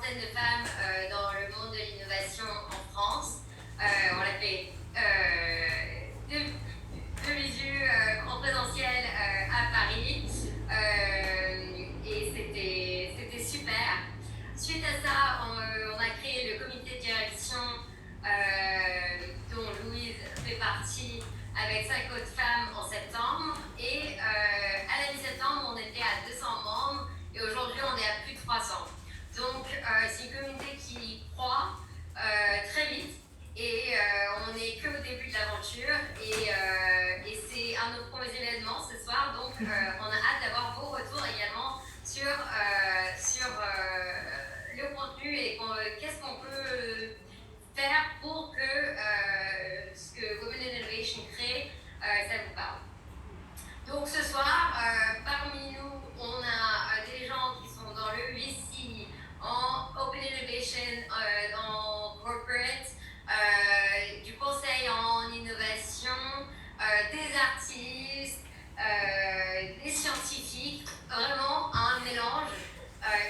centaine de femmes dans le monde de l'innovation en France. On l'a fait de visu en présentiel à Paris. Et c'était super. Suite à ça, on a créé le comité de direction dont Louise fait partie avec 5 autres femmes en septembre. Et à la mi-septembre, on était à 200 membres et aujourd'hui, on est à plus de 300. Donc, c'est une communauté qui croît très vite et on n'est qu'au début de l'aventure. Et c'est un de nos premiers événements ce soir. Donc, on a hâte d'avoir vos retours également sur le contenu et qu'est-ce qu'on peut faire pour que ce que Women in Innovation crée, ça vous parle. Donc ce soir, parmi nous, on a des gens qui sont dans le VC, en Open Innovation, en corporate, du conseil en innovation, des artistes, des scientifiques, vraiment un mélange.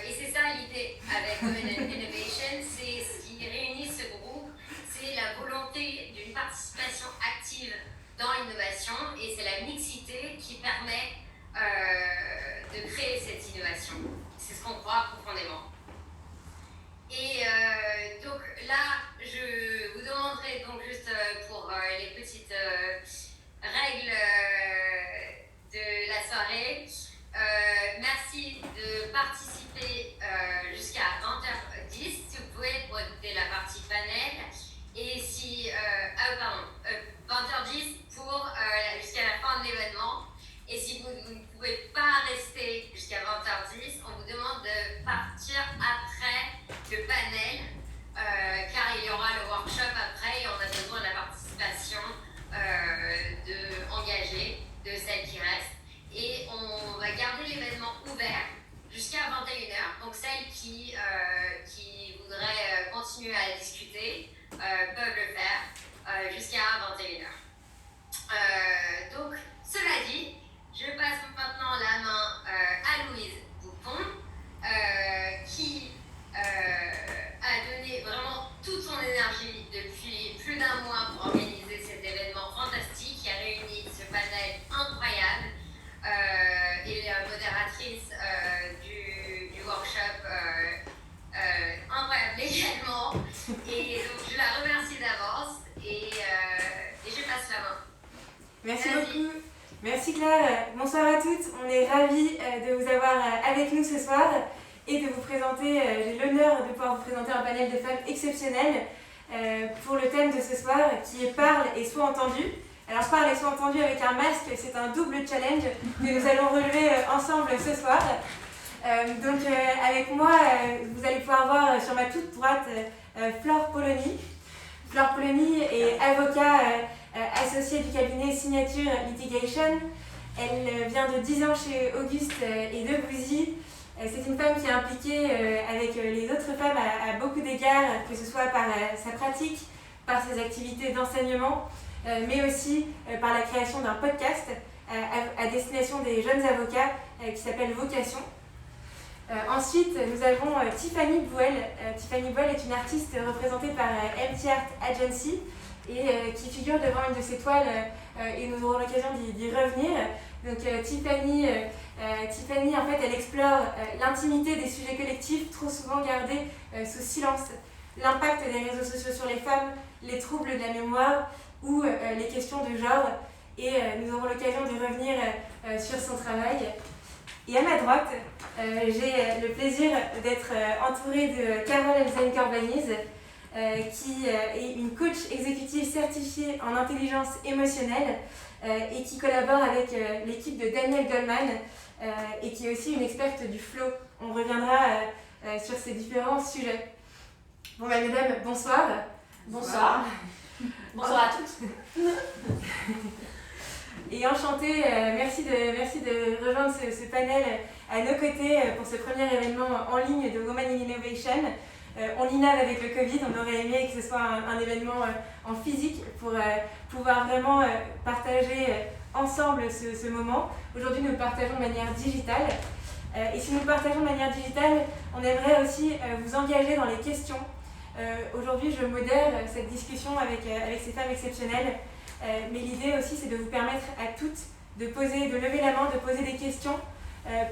Et c'est ça l'idée avec Women in Innovation, c'est ce qui réunit ce groupe, c'est la volonté d'une participation active dans l'innovation et c'est la mixité qui permet de créer cette innovation. C'est ce qu'on croit profondément. Et donc là, je vous demanderai donc juste pour les petites règles de la soirée. Merci de participer jusqu'à 20h10, si vous pouvez, pour écouter la partie panel. Et si, 20h10 pour jusqu'à la fin de l'événement. Et si vous ne pouvez pas rester jusqu'à 20h10, on vous demande de partir après le panel, car il y aura le workshop après et on a besoin de la participation engagée de celles qui restent. Et on va garder l'événement ouvert jusqu'à 21h. Donc celles qui voudraient continuer à discuter peuvent le faire jusqu'à 21h. Donc, cela dit, je passe maintenant la main à Louise Boupon, qui a donné vraiment toute son énergie depuis plus d'un mois pour organiser cet événement fantastique qui a réuni ce panel incroyable. Et la modératrice du workshop incroyable également. Et donc je la remercie d'avance et je passe la main. Merci beaucoup. Merci Claire. Bonsoir à toutes. On est ravis de vous avoir avec nous ce soir et de vous présenter, j'ai l'honneur de pouvoir vous présenter un panel de femmes exceptionnelles pour le thème de ce soir qui est Parle et sois entendu. Alors Parle et sois entendu avec un masque, c'est un double challenge que nous allons relever ensemble ce soir. Donc avec moi, vous allez pouvoir voir sur ma toute droite Flore Polony. Flore Polony est avocat associée du cabinet Signature Litigation. Elle vient de 10 ans chez Auguste et Debussy. C'est une femme qui est impliquée avec les autres femmes à beaucoup d'égards, que ce soit par sa pratique, par ses activités d'enseignement, mais aussi par la création d'un podcast à destination des jeunes avocats qui s'appelle Vocation. Ensuite, nous avons Tiffany Bouel. Tiffany Bouel est une artiste représentée par MT Art Agency et qui figure devant une de ses toiles et nous aurons l'occasion d'y revenir. Donc Tiffany, en fait, elle explore l'intimité des sujets collectifs trop souvent gardés sous silence, l'impact des réseaux sociaux sur les femmes, les troubles de la mémoire ou les questions de genre. Et nous aurons l'occasion de revenir sur son travail. Et à ma droite, j'ai le plaisir d'être entourée de Carole Elsen-Corbaniz, qui est une coach exécutive certifiée en intelligence émotionnelle et qui collabore avec l'équipe de Daniel Goleman et qui est aussi une experte du flow. On reviendra sur ces différents sujets. Bon, mesdames, bonsoir. Bonsoir. Bonsoir à toutes. Et enchantée, merci de rejoindre ce panel à nos côtés pour ce premier événement en ligne de Women in Innovation. On innove avec le Covid, on aurait aimé que ce soit un événement en physique pour pouvoir vraiment partager ensemble ce moment. Aujourd'hui, nous le partageons de manière digitale. Et si nous le partageons de manière digitale, on aimerait aussi vous engager dans les questions. Aujourd'hui, je modère cette discussion avec ces femmes exceptionnelles, mais l'idée aussi, c'est de vous permettre à toutes de lever la main, de poser des questions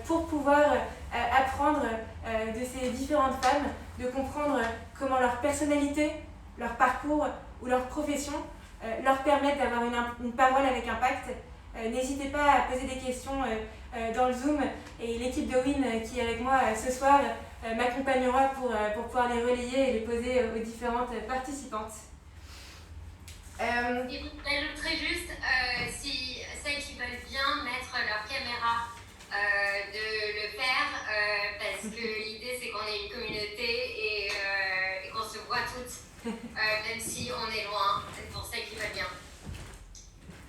pour pouvoir apprendre de ces différentes femmes, de comprendre comment leur personnalité, leur parcours ou leur profession leur permettent d'avoir une parole avec impact. N'hésitez pas à poser des questions dans le Zoom et l'équipe de WIN qui est avec moi ce soir m'accompagnera pour pouvoir les relayer et les poser aux différentes participantes. Et j'ajouterais juste, si celles qui veulent bien mettre leur caméra, de le faire, parce que l'idée c'est qu'on ait une communauté et qu'on se voit toutes, même si on est loin, c'est pour celles qui veulent bien.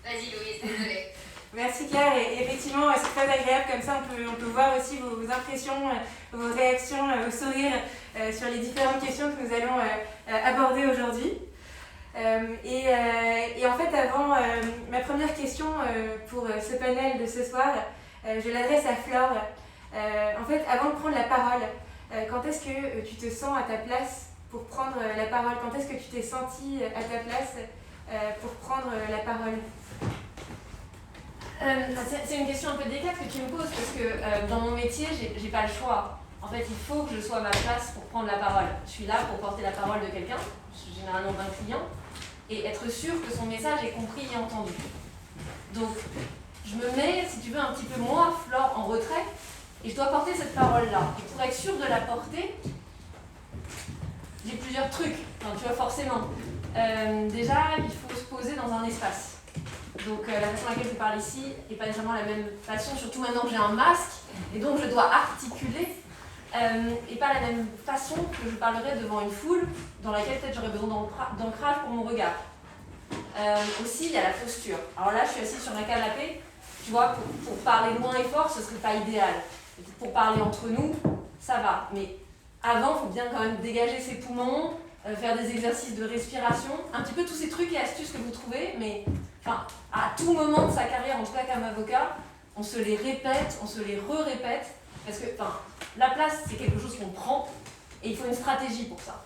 Vas-y Louise, désolée. Merci Claire, et effectivement c'est très agréable comme ça, on peut voir aussi vos impressions, vos réactions, vos sourires sur les différentes questions que nous allons aborder aujourd'hui. Et en fait avant ma première question pour ce panel de ce soir, je l'adresse à Flore. En fait avant de prendre la parole, quand est-ce que tu te sens à ta place pour prendre la parole? Quand est-ce que tu t'es sentie à ta place pour prendre la parole? C'est une question un peu délicate que tu me poses parce que dans mon métier, j'ai pas le choix. En fait, il faut que je sois à ma place pour prendre la parole. Je suis là pour porter la parole de quelqu'un, généralement d'un client, et être sûr que son message est compris et entendu. Donc, je me mets, si tu veux, un petit peu moi, Flore, en retrait, et je dois porter cette parole-là. Et pour être sûr de la porter, j'ai plusieurs trucs, enfin, tu vois, forcément. Déjà, il faut se poser dans un espace. Donc la façon à laquelle je parle ici n'est pas nécessairement la même façon, surtout maintenant que j'ai un masque, et donc je dois articuler, et pas la même façon que je parlerai devant une foule dans laquelle peut-être j'aurais besoin d'ancrage pour mon regard. Aussi, il y a la posture. Alors là, je suis assise sur un canapé, tu vois, pour parler loin et fort, ce ne serait pas idéal. Pour parler entre nous, ça va, mais avant, il faut bien quand même dégager ses poumons, faire des exercices de respiration, un petit peu tous ces trucs et astuces que vous trouvez, mais enfin, à tout moment de sa carrière, en tout cas comme avocat, on se les répète, on se les re-répète, parce que enfin, la place, c'est quelque chose qu'on prend, et il faut une stratégie pour ça.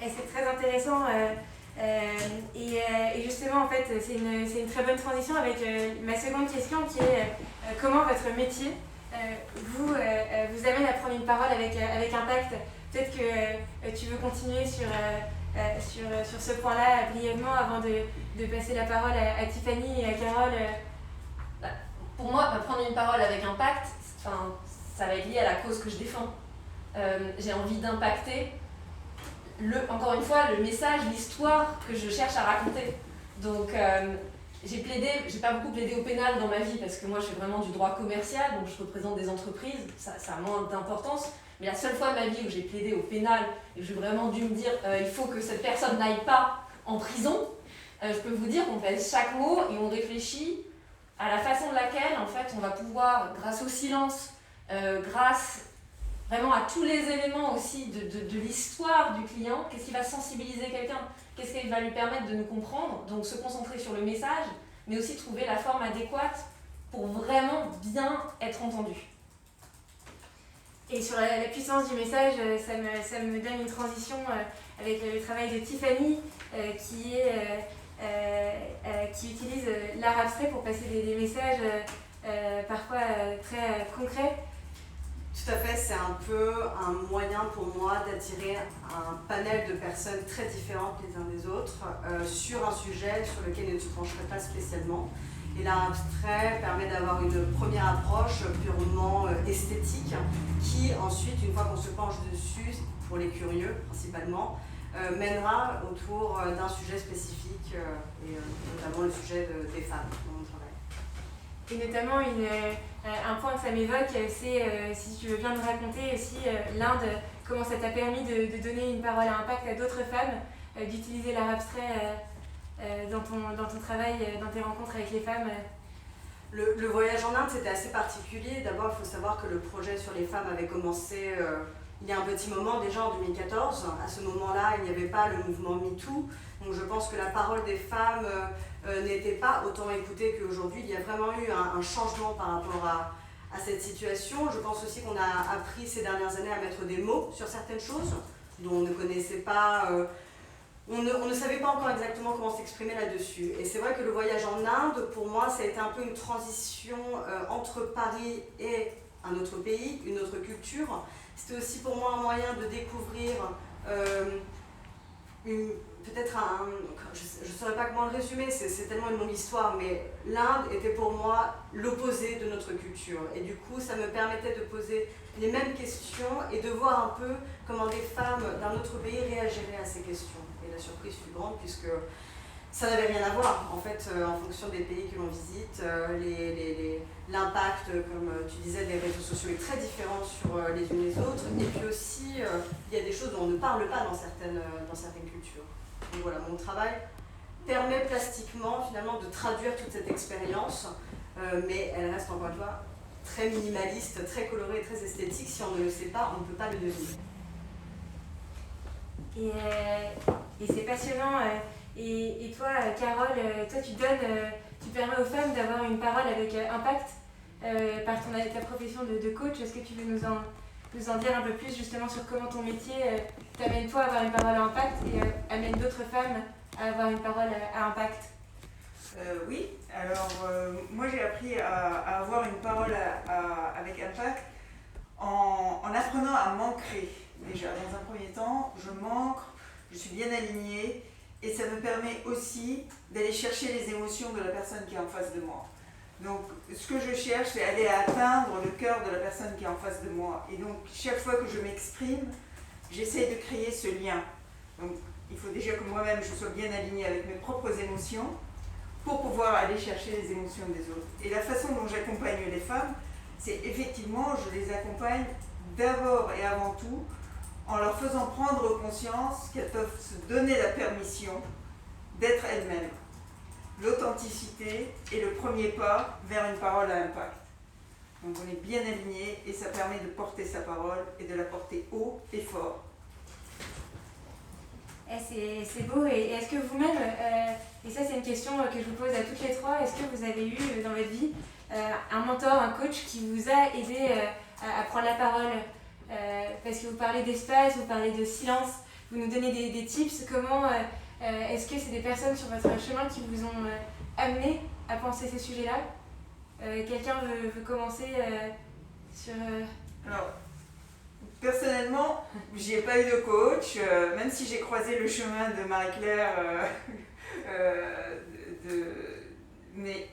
Et c'est très intéressant, et justement, en fait, c'est une très bonne transition avec ma seconde question qui est comment votre métier vous amène à prendre une parole avec impact. Peut-être que tu veux continuer sur ce point-là brièvement avant de passer la parole à Tiffany et à Carole. Pour moi, prendre une parole avec impact, ça va être lié à la cause que je défends. J'ai envie d'impacter, encore une fois, le message, l'histoire que je cherche à raconter. Donc, j'ai pas beaucoup plaidé au pénal dans ma vie parce que moi je fais vraiment du droit commercial, donc je représente des entreprises, ça a moins d'importance. Mais la seule fois de ma vie où j'ai plaidé au pénal et que j'ai vraiment dû me dire il faut que cette personne n'aille pas en prison, je peux vous dire qu'on pèse chaque mot et on réfléchit à la façon de laquelle en fait on va pouvoir, grâce au silence, grâce vraiment à tous les éléments aussi de l'histoire du client, qu'est-ce qui va sensibiliser quelqu'un, qu'est-ce qui va lui permettre de nous comprendre, donc se concentrer sur le message, mais aussi trouver la forme adéquate pour vraiment bien être entendu. Et sur la puissance du message, ça me donne une transition avec le travail de Tiffany qui utilise l'art abstrait pour passer des messages parfois très concrets. Tout à fait, c'est un peu un moyen pour moi d'attirer un panel de personnes très différentes les uns des autres sur un sujet sur lequel ils ne se pencheraient pas spécialement. Et l'art abstrait permet d'avoir une première approche purement esthétique qui ensuite, une fois qu'on se penche dessus, pour les curieux principalement, mènera autour d'un sujet spécifique et notamment le sujet des femmes dans mon travail. Et notamment un point que ça m'évoque, c'est si tu veux bien nous raconter aussi l'Inde, comment ça t'a permis de donner une parole à impact à d'autres femmes, d'utiliser l'art abstrait dans ton travail, dans tes rencontres avec les femmes. Le voyage en Inde, c'était assez particulier. D'abord, il faut savoir que le projet sur les femmes avait commencé il y a un petit moment, déjà en 2014. À ce moment-là, il n'y avait pas le mouvement MeToo. Donc je pense que la parole des femmes n'était pas autant écoutée qu'aujourd'hui. Il y a vraiment eu un changement par rapport à cette situation. Je pense aussi qu'on a appris ces dernières années à mettre des mots sur certaines choses dont on ne connaissait pas, on ne savait pas encore exactement comment s'exprimer là-dessus. Et c'est vrai que le voyage en Inde, pour moi, ça a été un peu une transition entre Paris et un autre pays, une autre culture. C'était aussi pour moi un moyen de découvrir peut-être je ne saurais pas comment le résumer, c'est tellement une longue histoire, mais l'Inde était pour moi l'opposé de notre culture. Et du coup, ça me permettait de poser les mêmes questions et de voir un peu comment des femmes d'un autre pays réagiraient à ces questions. Et la surprise fut grande puisque ça n'avait rien à voir. En fait, en fonction des pays que l'on visite, l'impact, comme tu disais, des réseaux sociaux est très différent sur les unes les autres. Et puis aussi, il y a des choses dont on ne parle pas dans certaines cultures. Donc voilà, mon travail permet plastiquement finalement de traduire toute cette expérience, mais elle reste encore une fois très minimaliste, très colorée, très esthétique. Si on ne le sait pas, on ne peut pas le deviner. Et c'est passionnant. Et toi, Carole, toi tu permets aux femmes d'avoir une parole avec impact par ta profession de coach. Est-ce que tu veux nous en dire un peu plus justement sur comment ton métier t'amène toi à avoir une parole à impact et amène d'autres femmes à avoir une parole à impact? Oui, alors moi j'ai appris à avoir une parole avec impact en apprenant à m'ancrer. Déjà, dans un premier temps, je m'ancre, je suis bien alignée et ça me permet aussi d'aller chercher les émotions de la personne qui est en face de moi. Donc, ce que je cherche, c'est aller atteindre le cœur de la personne qui est en face de moi. Et donc, chaque fois que je m'exprime, j'essaie de créer ce lien. Donc, il faut déjà que moi-même, je sois bien alignée avec mes propres émotions pour pouvoir aller chercher les émotions des autres. Et la façon dont j'accompagne les femmes, c'est effectivement, je les accompagne d'abord et avant tout en leur faisant prendre conscience qu'elles peuvent se donner la permission d'être elles-mêmes. L'authenticité est le premier pas vers une parole à impact. Donc on est bien aligné et ça permet de porter sa parole et de la porter haut et fort. C'est beau. Et est-ce que vous-même, et ça c'est une question que je vous pose à toutes les trois, est-ce que vous avez eu dans votre vie un mentor, un coach qui vous a aidé à prendre la parole parce que vous parlez d'espace, vous parlez de silence, vous nous donnez des tips. Comment est-ce que c'est des personnes sur votre chemin qui vous ont amené à penser ces sujets-là? Quelqu'un veut commencer sur... Alors, personnellement, j'ai pas eu de coach, même si j'ai croisé le chemin de Marie-Claire, mais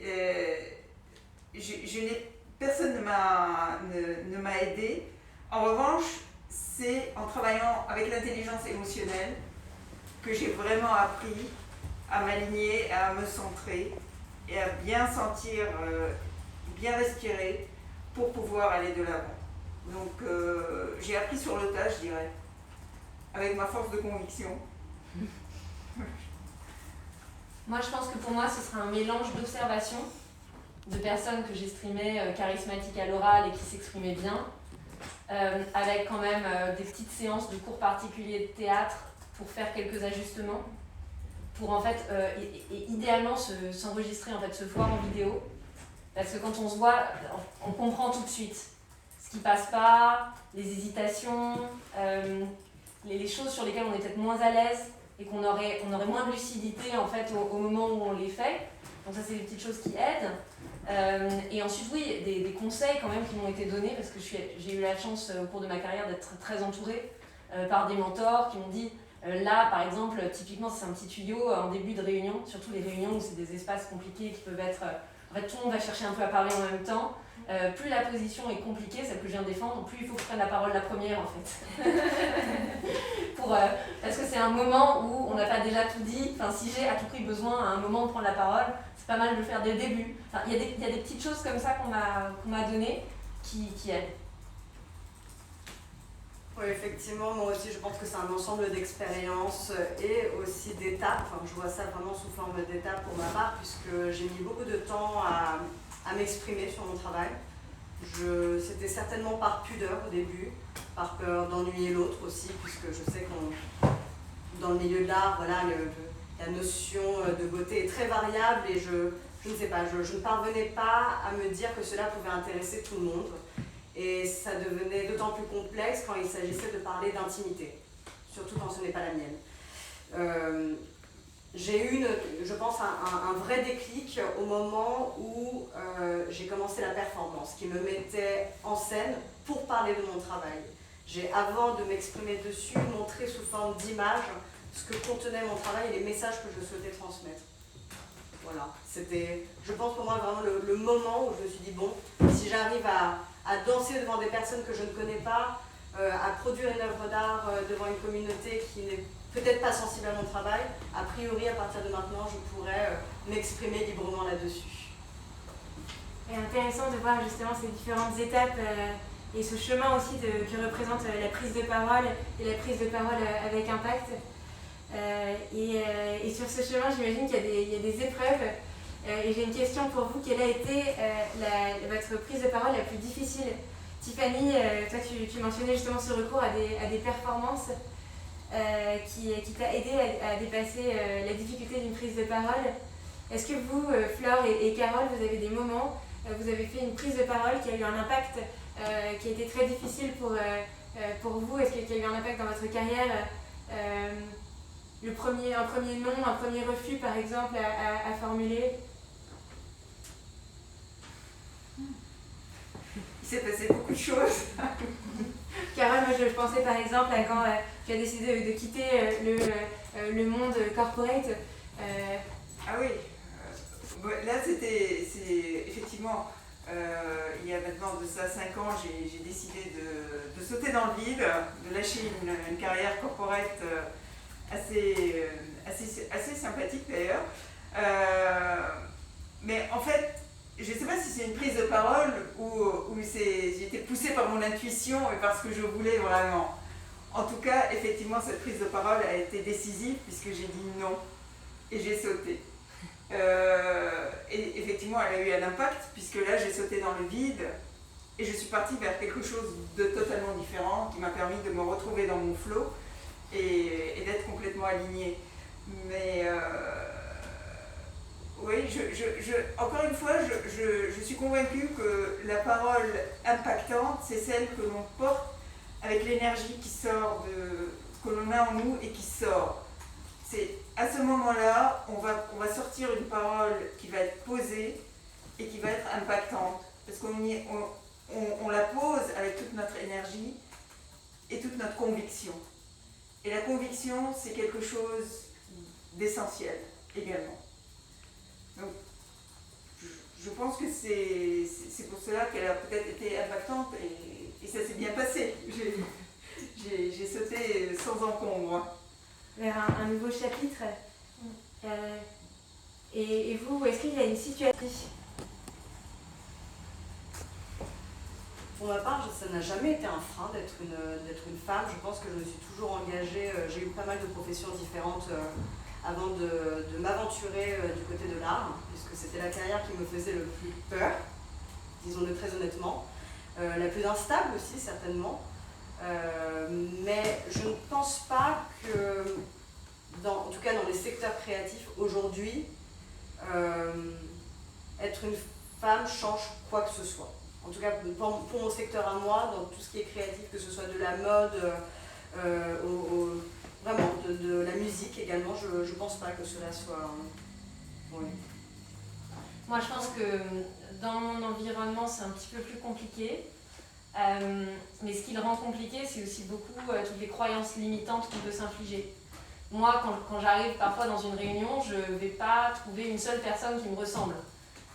personne ne m'a aidée. En revanche, c'est en travaillant avec l'intelligence émotionnelle que j'ai vraiment appris à m'aligner, à me centrer et à bien sentir, bien respirer pour pouvoir aller de l'avant. Donc j'ai appris sur le tas, je dirais, avec ma force de conviction. Moi, je pense que pour moi, ce sera un mélange d'observation de personnes que j'estimais charismatiques à l'oral et qui s'exprimaient bien, avec quand même des petites séances de cours particuliers de théâtre pour faire quelques ajustements, pour en fait, idéalement s'enregistrer, en fait, se voir en vidéo, parce que quand on se voit, on comprend tout de suite ce qui passe pas, les hésitations, les choses sur lesquelles on est peut-être moins à l'aise et qu'on aurait moins de lucidité en fait au moment où on les fait. Donc ça, c'est des petites choses qui aident. Et ensuite, oui, des conseils quand même qui m'ont été donnés, parce que j'ai eu la chance au cours de ma carrière d'être très entourée par des mentors qui m'ont dit, là par exemple, typiquement c'est un petit tuyau en début de réunion, surtout les réunions où c'est des espaces compliqués qui peuvent être... en fait, tout le monde va chercher un peu à parler en même temps. Plus la position est compliquée, celle que je viens de défendre, plus il faut que je prenne la parole la première en fait. Parce que c'est un moment où on n'a pas déjà tout dit. Enfin, si j'ai à tout prix besoin à un moment de prendre la parole, c'est pas mal de le faire dès le début. Enfin, il y a des petites choses comme ça qu'on m'a données qui aident. Oui, effectivement, moi aussi je pense que c'est un ensemble d'expériences et aussi d'étapes. Enfin, je vois ça vraiment sous forme d'étapes pour ma part, puisque j'ai mis beaucoup de temps à m'exprimer sur mon travail. C'était certainement par pudeur au début, par peur d'ennuyer l'autre aussi, puisque je sais que dans le milieu de l'art, voilà, la notion de beauté est très variable et je je ne sais pas, je ne parvenais pas à me dire que cela pouvait intéresser tout le monde. Et ça devenait d'autant plus complexe quand il s'agissait de parler d'intimité, surtout quand ce n'est pas la mienne. J'ai eu, je pense, un vrai déclic au moment où j'ai commencé la performance, qui me mettait en scène pour parler de mon travail. J'ai, avant de m'exprimer dessus, montré sous forme d'image ce que contenait mon travail et les messages que je souhaitais transmettre. Voilà, c'était, je pense pour moi, vraiment le moment où je me suis dit, bon, si j'arrive à danser devant des personnes que je ne connais pas, à produire une œuvre d'art devant une communauté qui n'est peut-être pas sensible à mon travail, a priori, à partir de maintenant, je pourrais m'exprimer librement là-dessus. Et intéressant de voir justement ces différentes étapes et ce chemin aussi que représente la prise de parole et la prise de parole avec impact. Et sur ce chemin, j'imagine qu'il y a des épreuves. Et j'ai une question pour vous. Quelle a été votre prise de parole la plus difficile? Tiffany, toi tu mentionnais justement ce recours à des performances qui t'a aidé à dépasser la difficulté d'une prise de parole. Est-ce que vous, Flore et Carole, vous avez des moments, vous avez fait une prise de parole qui a eu un impact qui a été très difficile pour vous? Est-ce qu'il y a eu un impact dans votre carrière? Un premier non, un premier refus par exemple à formuler? Il s'est passé beaucoup de choses. Carole, moi je pensais par exemple à quand tu as décidé de quitter le monde corporate. Ah oui, là c'est effectivement, il y a maintenant de ça 5 ans, j'ai décidé de sauter dans le vide, de lâcher une carrière corporate assez sympathique d'ailleurs. Mais en fait, je ne sais pas si c'est une prise de parole ou j'ai été poussée par mon intuition et parce que je voulais vraiment. En tout cas, effectivement, cette prise de parole a été décisive puisque j'ai dit non et j'ai sauté. Et effectivement, elle a eu un impact puisque là, j'ai sauté dans le vide et je suis partie vers quelque chose de totalement différent qui m'a permis de me retrouver dans mon flow et d'être complètement alignée. Mais oui, encore une fois, je suis convaincue que la parole impactante, c'est celle que l'on porte avec l'énergie qui sort que l'on a en nous et qui sort. C'est à ce moment-là, on va sortir une parole qui va être posée et qui va être impactante. Parce qu'on la pose avec toute notre énergie et toute notre conviction. Et la conviction, c'est quelque chose d'essentiel également. Donc, je pense que c'est pour cela qu'elle a peut-être été impactante et ça s'est bien passé. J'ai sauté sans encombre. Vers un nouveau chapitre. Et vous, est-ce qu'il y a une situation? Pour ma part, ça n'a jamais été un frein d'être une femme. Je pense que je me suis toujours engagée. J'ai eu pas mal de professions différentes avant de m'aventurer du côté de l'art, puisque c'était la carrière qui me faisait le plus peur, disons-le très honnêtement. La plus instable aussi, certainement. Mais je ne pense pas que, en tout cas dans les secteurs créatifs aujourd'hui, être une femme change quoi que ce soit. En tout cas, pour mon secteur à moi, dans tout ce qui est créatif, que ce soit de la mode, vraiment de la musique également, je ne pense pas que cela soit... Oui. Moi, je pense que dans mon environnement, c'est un petit peu plus compliqué. Mais ce qui le rend compliqué, c'est aussi beaucoup toutes les croyances limitantes qu'on peut s'infliger. Moi, quand j'arrive parfois dans une réunion, je ne vais pas trouver une seule personne qui me ressemble.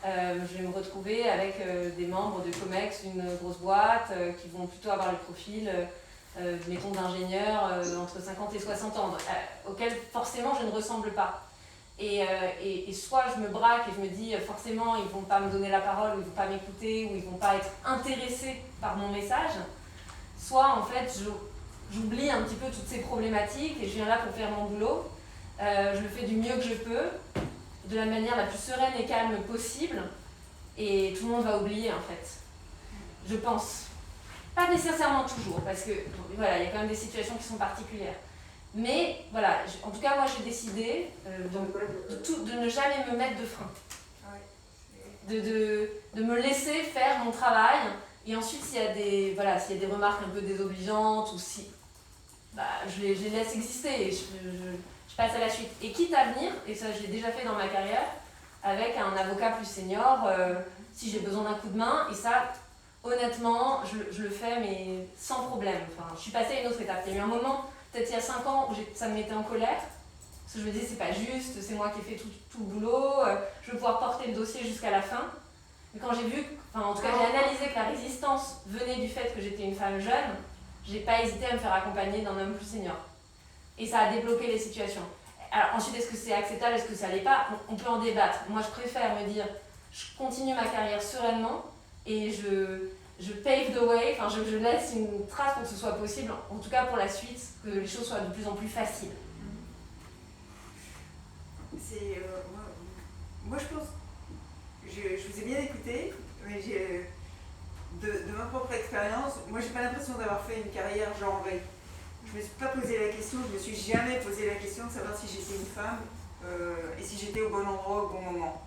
Je vais me retrouver avec des membres de COMEX, une grosse boîte, qui vont plutôt avoir le profil, mettons, d'ingénieurs entre 50 et 60 ans, auquel forcément je ne ressemble pas. Et soit je me braque et je me dis forcément ils ne vont pas me donner la parole, ou ils ne vont pas m'écouter, ou ils ne vont pas être intéressés par mon message, soit en fait j'oublie un petit peu toutes ces problématiques et je viens là pour faire mon boulot. Je le fais du mieux que je peux, de la manière la plus sereine et calme possible, et tout le monde va oublier en fait. Je pense. Pas nécessairement toujours, parce que voilà, il y a quand même des situations qui sont particulières. Mais voilà, en tout cas moi j'ai décidé de ne jamais me mettre de frein. de me laisser faire mon travail. Et ensuite, s'il y a des remarques un peu désobligeantes ou si, je les laisse exister et je passe à la suite. Et quitte à venir, et ça je l'ai déjà fait dans ma carrière, avec un avocat plus senior, si j'ai besoin d'un coup de main, et ça, honnêtement, je le fais, mais sans problème. Enfin, je suis passée à une autre étape. Il y a eu un moment, peut-être il y a 5 ans, où ça me mettait en colère, parce que je me disais, c'est pas juste, c'est moi qui ai fait tout le boulot, je vais pouvoir porter le dossier jusqu'à la fin. Mais quand j'ai vu, en tout cas j'ai analysé que la résistance venait du fait que j'étais une femme jeune, j'ai pas hésité à me faire accompagner d'un homme plus senior. Et ça a débloqué les situations. Alors ensuite, est-ce que c'est acceptable, est-ce que ça l'est pas? On peut en débattre. Moi, je préfère me dire, je continue ma carrière sereinement et je pave the way, je laisse une trace pour que ce soit possible, en tout cas pour la suite, que les choses soient de plus en plus faciles. Moi, je pense, je vous ai bien écouté, mais de ma propre expérience, moi, j'ai pas l'impression d'avoir fait une carrière genrée. Je me suis pas posé la question, je me suis jamais posé la question de savoir si j'étais une femme et si j'étais au bon endroit au bon moment,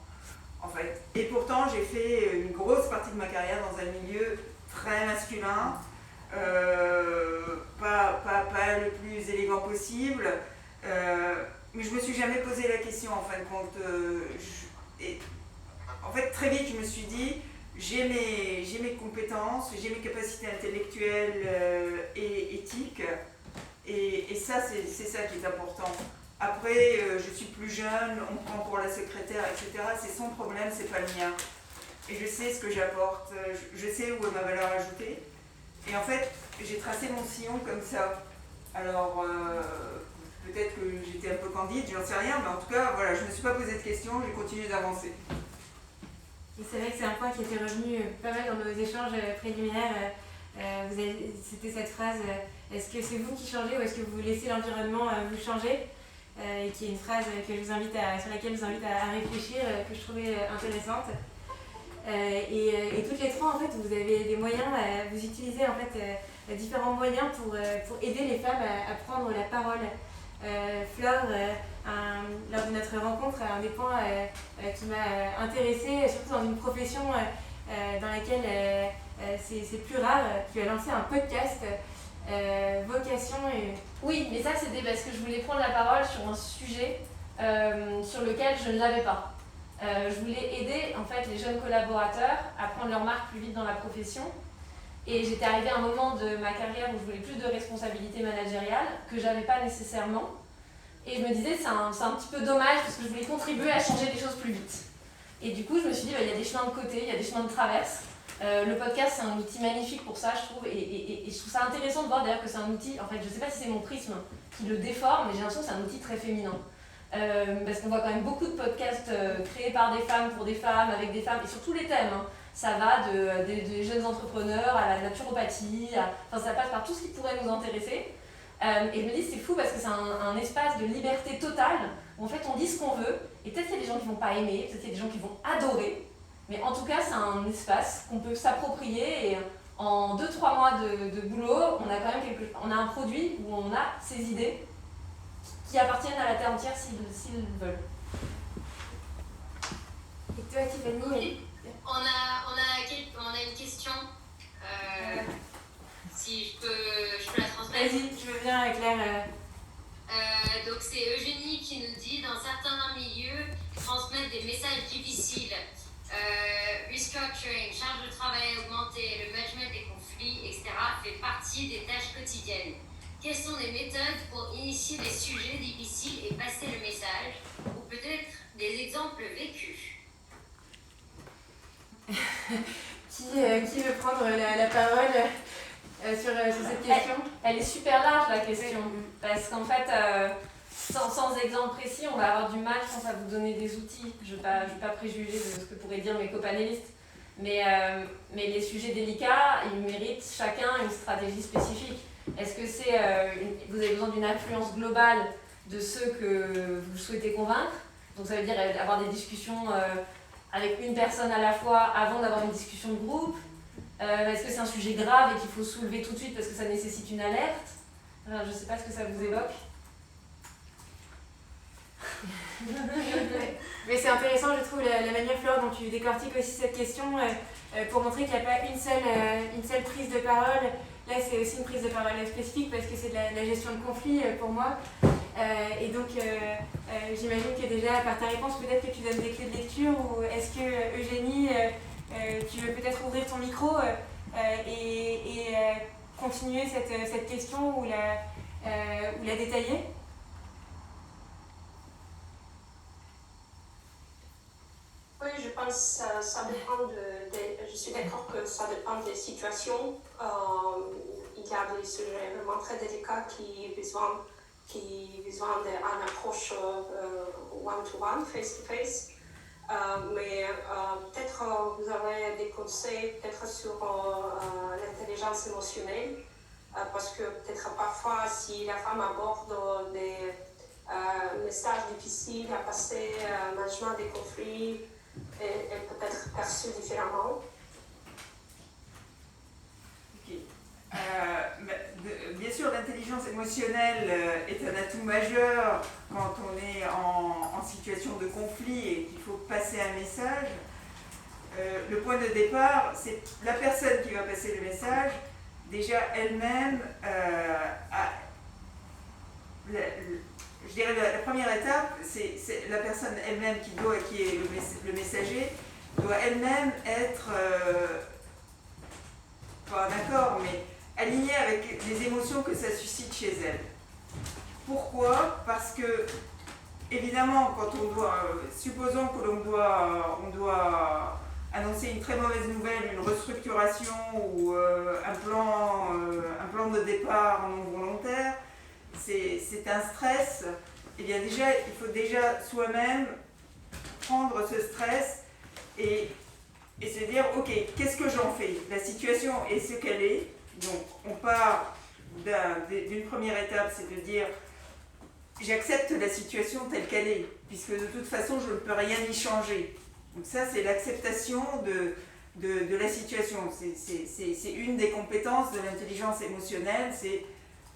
en fait. Et pourtant, j'ai fait une grosse partie de ma carrière dans un milieu très masculin, pas le plus élégant possible, mais je me suis jamais posé la question, en fin de compte. En fait, très vite, je me suis dit, j'ai mes compétences, j'ai mes capacités intellectuelles et éthiques, et ça, c'est ça qui est important. Après, je suis plus jeune, on me prend pour la secrétaire, etc. C'est son problème, c'est pas le mien. Et je sais ce que j'apporte, je sais où est ma valeur ajoutée. Et en fait, j'ai tracé mon sillon comme ça. Alors, peut-être que j'étais un peu candide, j'en sais rien, mais en tout cas, voilà, je me suis pas posé de questions, j'ai continué d'avancer. Et c'est vrai que c'est un point qui était revenu pas mal dans nos échanges préliminaires. C'était cette phrase, est-ce que c'est vous qui changez ou est-ce que vous laissez l'environnement vous changer, et qui est une phrase que sur laquelle je vous invite à réfléchir, que je trouvais intéressante. Et toutes les trois, en fait, vous avez des moyens, vous utilisez en fait différents moyens pour aider les femmes à prendre la parole. Flore, lors de notre rencontre, un des points qui m'a intéressée, surtout dans une profession dans laquelle c'est plus rare, tu as lancé un podcast, Vocation. Oui, mais ça c'était parce que je voulais prendre la parole sur un sujet sur lequel je ne l'avais pas. Je voulais aider en fait les jeunes collaborateurs à prendre leur marque plus vite dans la profession. Et j'étais arrivée à un moment de ma carrière où je voulais plus de responsabilités managériales que j'avais pas nécessairement. Et je me disais c'est un petit peu dommage parce que je voulais contribuer à changer les choses plus vite. Et du coup je me suis dit il y a des chemins de côté, il y a des chemins de traverse. Le podcast c'est un outil magnifique pour ça je trouve et je trouve ça intéressant de voir d'ailleurs que c'est un outil, en fait je sais pas si c'est mon prisme qui le déforme mais j'ai l'impression que c'est un outil très féminin. Parce qu'on voit quand même beaucoup de podcasts créés par des femmes, pour des femmes, avec des femmes, et sur tous les thèmes. Hein. Ça va des jeunes entrepreneurs à la naturopathie, ça passe par tout ce qui pourrait nous intéresser. Et je me dis c'est fou parce que c'est un espace de liberté totale, où en fait on dit ce qu'on veut, et peut-être qu'il y a des gens qui vont pas aimer, peut-être qu'il y a des gens qui vont adorer, mais en tout cas c'est un espace qu'on peut s'approprier, et en 2-3 mois de boulot, on a quand même on a un produit où on a ces idées, qui appartiennent à la terre entière s'ils veulent. Et toi, Tiffany? Oui. On a une question. Si je peux la transmettre. Vas-y, je veux bien, Claire. Donc c'est Eugénie qui nous dit dans certains milieux transmettre des messages difficiles. Restructuring, charge de travail augmentée, le management des conflits, etc. fait partie des tâches quotidiennes. Quelles sont les méthodes pour initier des sujets difficiles et passer le message, ou peut-être des exemples vécus? Qui veut prendre la parole sur cette question? Elle est super large la question, parce qu'en fait, sans exemple précis, on va avoir du mal, je pense, à vous donner des outils. Je ne vais pas préjuger de ce que pourraient dire mes copanélistes, mais les sujets délicats, ils méritent chacun une stratégie spécifique. Est-ce que vous avez besoin d'une influence globale de ceux que vous souhaitez convaincre? Donc ça veut dire avoir des discussions avec une personne à la fois avant d'avoir une discussion de groupe. Est-ce que c'est un sujet grave et qu'il faut soulever tout de suite parce que ça nécessite une alerte? Je ne sais pas ce que ça vous évoque. Mais c'est intéressant, je trouve, la manière, Flore, dont tu décortiques aussi cette question pour montrer qu'il n'y a pas une seule prise de parole. Là, c'est aussi une prise de parole spécifique parce que c'est de la gestion de conflit pour moi. Et donc, j'imagine que déjà, par ta réponse, peut-être que tu donnes des clés de lecture ou est-ce que, Eugénie, tu veux peut-être ouvrir ton micro et continuer cette question ou la détailler ? Oui, je pense que ça dépend je suis d'accord que ça dépend des situations. Il y a des sujets vraiment très délicats qui ont besoin d'une approche one-to-one, face-to-face. Mais peut-être vous avez des conseils peut-être sur l'intelligence émotionnelle, parce que peut-être parfois si la femme aborde des messages difficiles à passer, management des conflits, est peut-être perçue différemment. Ok. Bien sûr, l'intelligence émotionnelle est un atout majeur quand on est en situation de conflit et qu'il faut passer un message. Le point de départ, c'est la personne qui va passer le message, déjà elle-même je dirais la première étape, c'est la personne elle-même qui est le messager, doit elle-même être, pas d'accord, mais alignée avec les émotions que ça suscite chez elle. Pourquoi ? Parce que, évidemment, quand supposons que on doit annoncer une très mauvaise nouvelle, une restructuration ou un plan de départ non volontaire, c'est un stress. Eh bien déjà, il faut déjà soi-même prendre ce stress et se dire, ok, qu'est-ce que j'en fais ? La situation est ce qu'elle est. Donc on part d'une première étape, c'est de dire, j'accepte la situation telle qu'elle est, puisque de toute façon, je ne peux rien y changer. Donc ça, c'est l'acceptation de la situation. C'est une des compétences de l'intelligence émotionnelle, c'est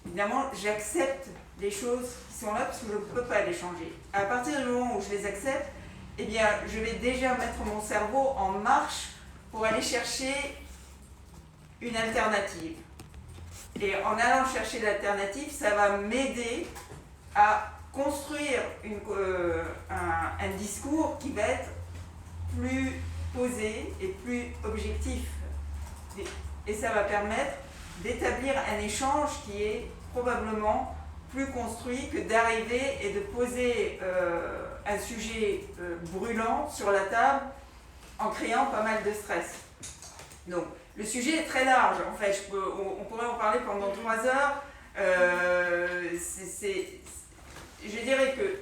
évidemment, j'accepte les choses qui sont là parce que je ne peux pas les changer. À partir du moment où je les accepte, eh bien, je vais déjà mettre mon cerveau en marche pour aller chercher une alternative. Et en allant chercher l'alternative, ça va m'aider à construire un discours qui va être plus posé et plus objectif. Et ça va permettre d'établir un échange qui est probablement plus construit que d'arriver et de poser un sujet brûlant sur la table en créant pas mal de stress. Donc, le sujet est très large, en fait, on pourrait en parler pendant 3 heures. Je dirais que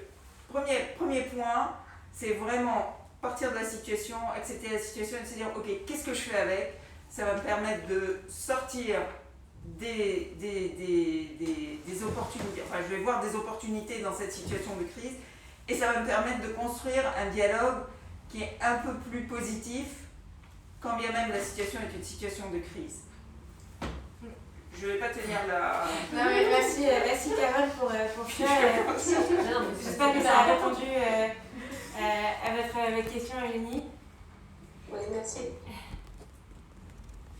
premier point, c'est vraiment partir de la situation, accepter la situation et se dire, ok, qu'est-ce que je fais avec ? Ça va me permettre de sortir des opportunités, enfin je vais voir des opportunités dans cette situation de crise et ça va me permettre de construire un dialogue qui est un peu plus positif quand bien même la situation est une situation de crise. Je ne vais pas tenir la... Non mais merci Carole pour ça. J'espère que ça a répondu à votre question, Eugénie. Oui, merci.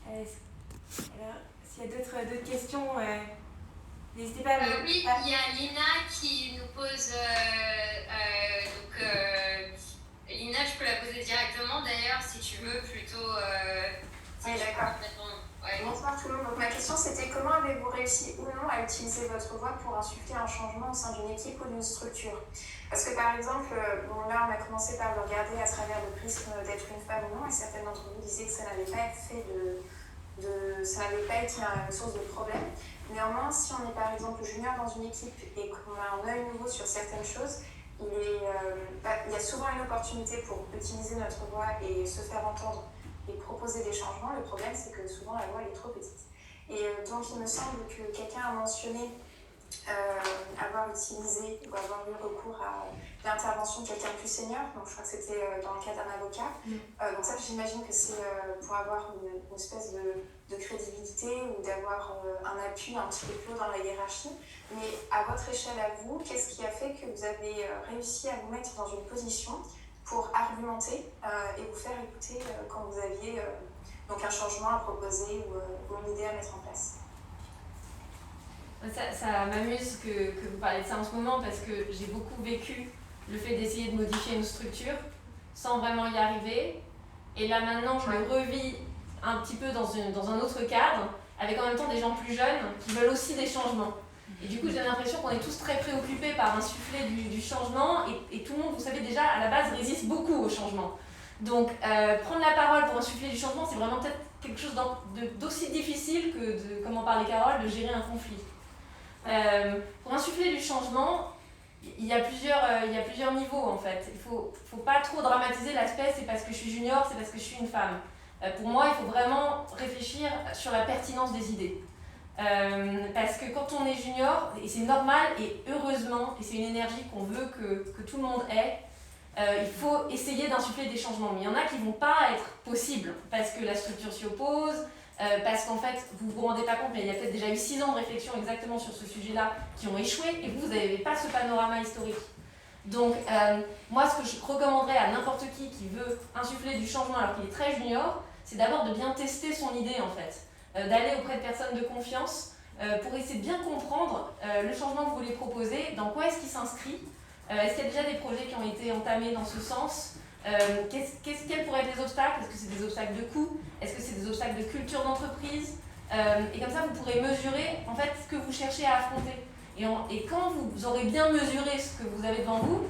Alors, s'il y a d'autres questions, n'hésitez pas à me... Oui, il y a Lina qui nous pose... Lina, je peux la poser directement d'ailleurs, si tu veux, plutôt... Oui, d'accord. Ouais. Bonsoir tout le monde. Donc, ma question c'était comment avez-vous réussi ou non à utiliser votre voix pour insuffler un changement au sein d'une équipe ou d'une structure ? Parce que par exemple, bon, là on a commencé par le regarder à travers le prisme d'être une femme ou non, et certaines d'entre vous disaient que ça n'avait pas fait ça n'avait pas été une source de problème. Néanmoins, si on est par exemple junior dans une équipe et qu'on a un œil nouveau sur certaines choses, il y a souvent une opportunité pour utiliser notre voix et se faire entendre et proposer des changements. Le problème, c'est que souvent la voix est trop petite. Et donc, il me semble que quelqu'un a mentionné avoir utilisé ou avoir eu recours à l'intervention de quelqu'un de plus senior. Donc, je crois que c'était dans le cas d'un avocat. Donc ça, j'imagine que c'est pour avoir une espèce de crédibilité ou d'avoir d'avoir un appui un petit peu plus haut dans la hiérarchie. Mais à votre échelle à vous, qu'est-ce qui a fait que vous avez réussi à vous mettre dans une position pour argumenter et vous faire écouter quand vous aviez donc un changement à proposer ou une idée à mettre en place? Ça m'amuse que vous parliez de ça en ce moment parce que j'ai beaucoup vécu le fait d'essayer de modifier une structure sans vraiment y arriver. Et là maintenant, je le revis un petit peu dans un autre cadre, avec en même temps des gens plus jeunes qui veulent aussi des changements. Et du coup, j'ai l'impression qu'on est tous très préoccupés par insuffler du changement et tout le monde, vous savez déjà, à la base, résiste beaucoup au changement. Donc, prendre la parole pour insuffler du changement, c'est vraiment peut-être quelque chose d'aussi difficile que, comme en parlait Carole, de gérer un conflit. Pour insuffler du changement, il y a plusieurs niveaux en fait. Il faut pas trop dramatiser l'aspect c'est parce que je suis junior, c'est parce que je suis une femme. Pour moi, il faut vraiment réfléchir sur la pertinence des idées. Parce que quand on est junior, et c'est normal et heureusement, et c'est une énergie qu'on veut que tout le monde ait, il faut essayer d'insuffler des changements. Mais il y en a qui ne vont pas être possibles parce que la structure s'y oppose, parce qu'en fait, vous vous rendez pas compte, mais il y a peut-être déjà eu 6 ans de réflexion exactement sur ce sujet-là qui ont échoué et vous n'avez pas ce panorama historique. Donc, moi, ce que je recommanderais à n'importe qui veut insuffler du changement alors qu'il est très junior, c'est d'abord de bien tester son idée en fait, d'aller auprès de personnes de confiance pour essayer de bien comprendre le changement que vous voulez proposer, dans quoi est-ce qu'il s'inscrit, est-ce qu'il y a déjà des projets qui ont été entamés dans ce sens, quels pourraient être les obstacles, est-ce que c'est des obstacles de coût, est-ce que c'est des obstacles de culture d'entreprise, et comme ça vous pourrez mesurer en fait ce que vous cherchez à affronter. Et quand vous aurez bien mesuré ce que vous avez devant vous,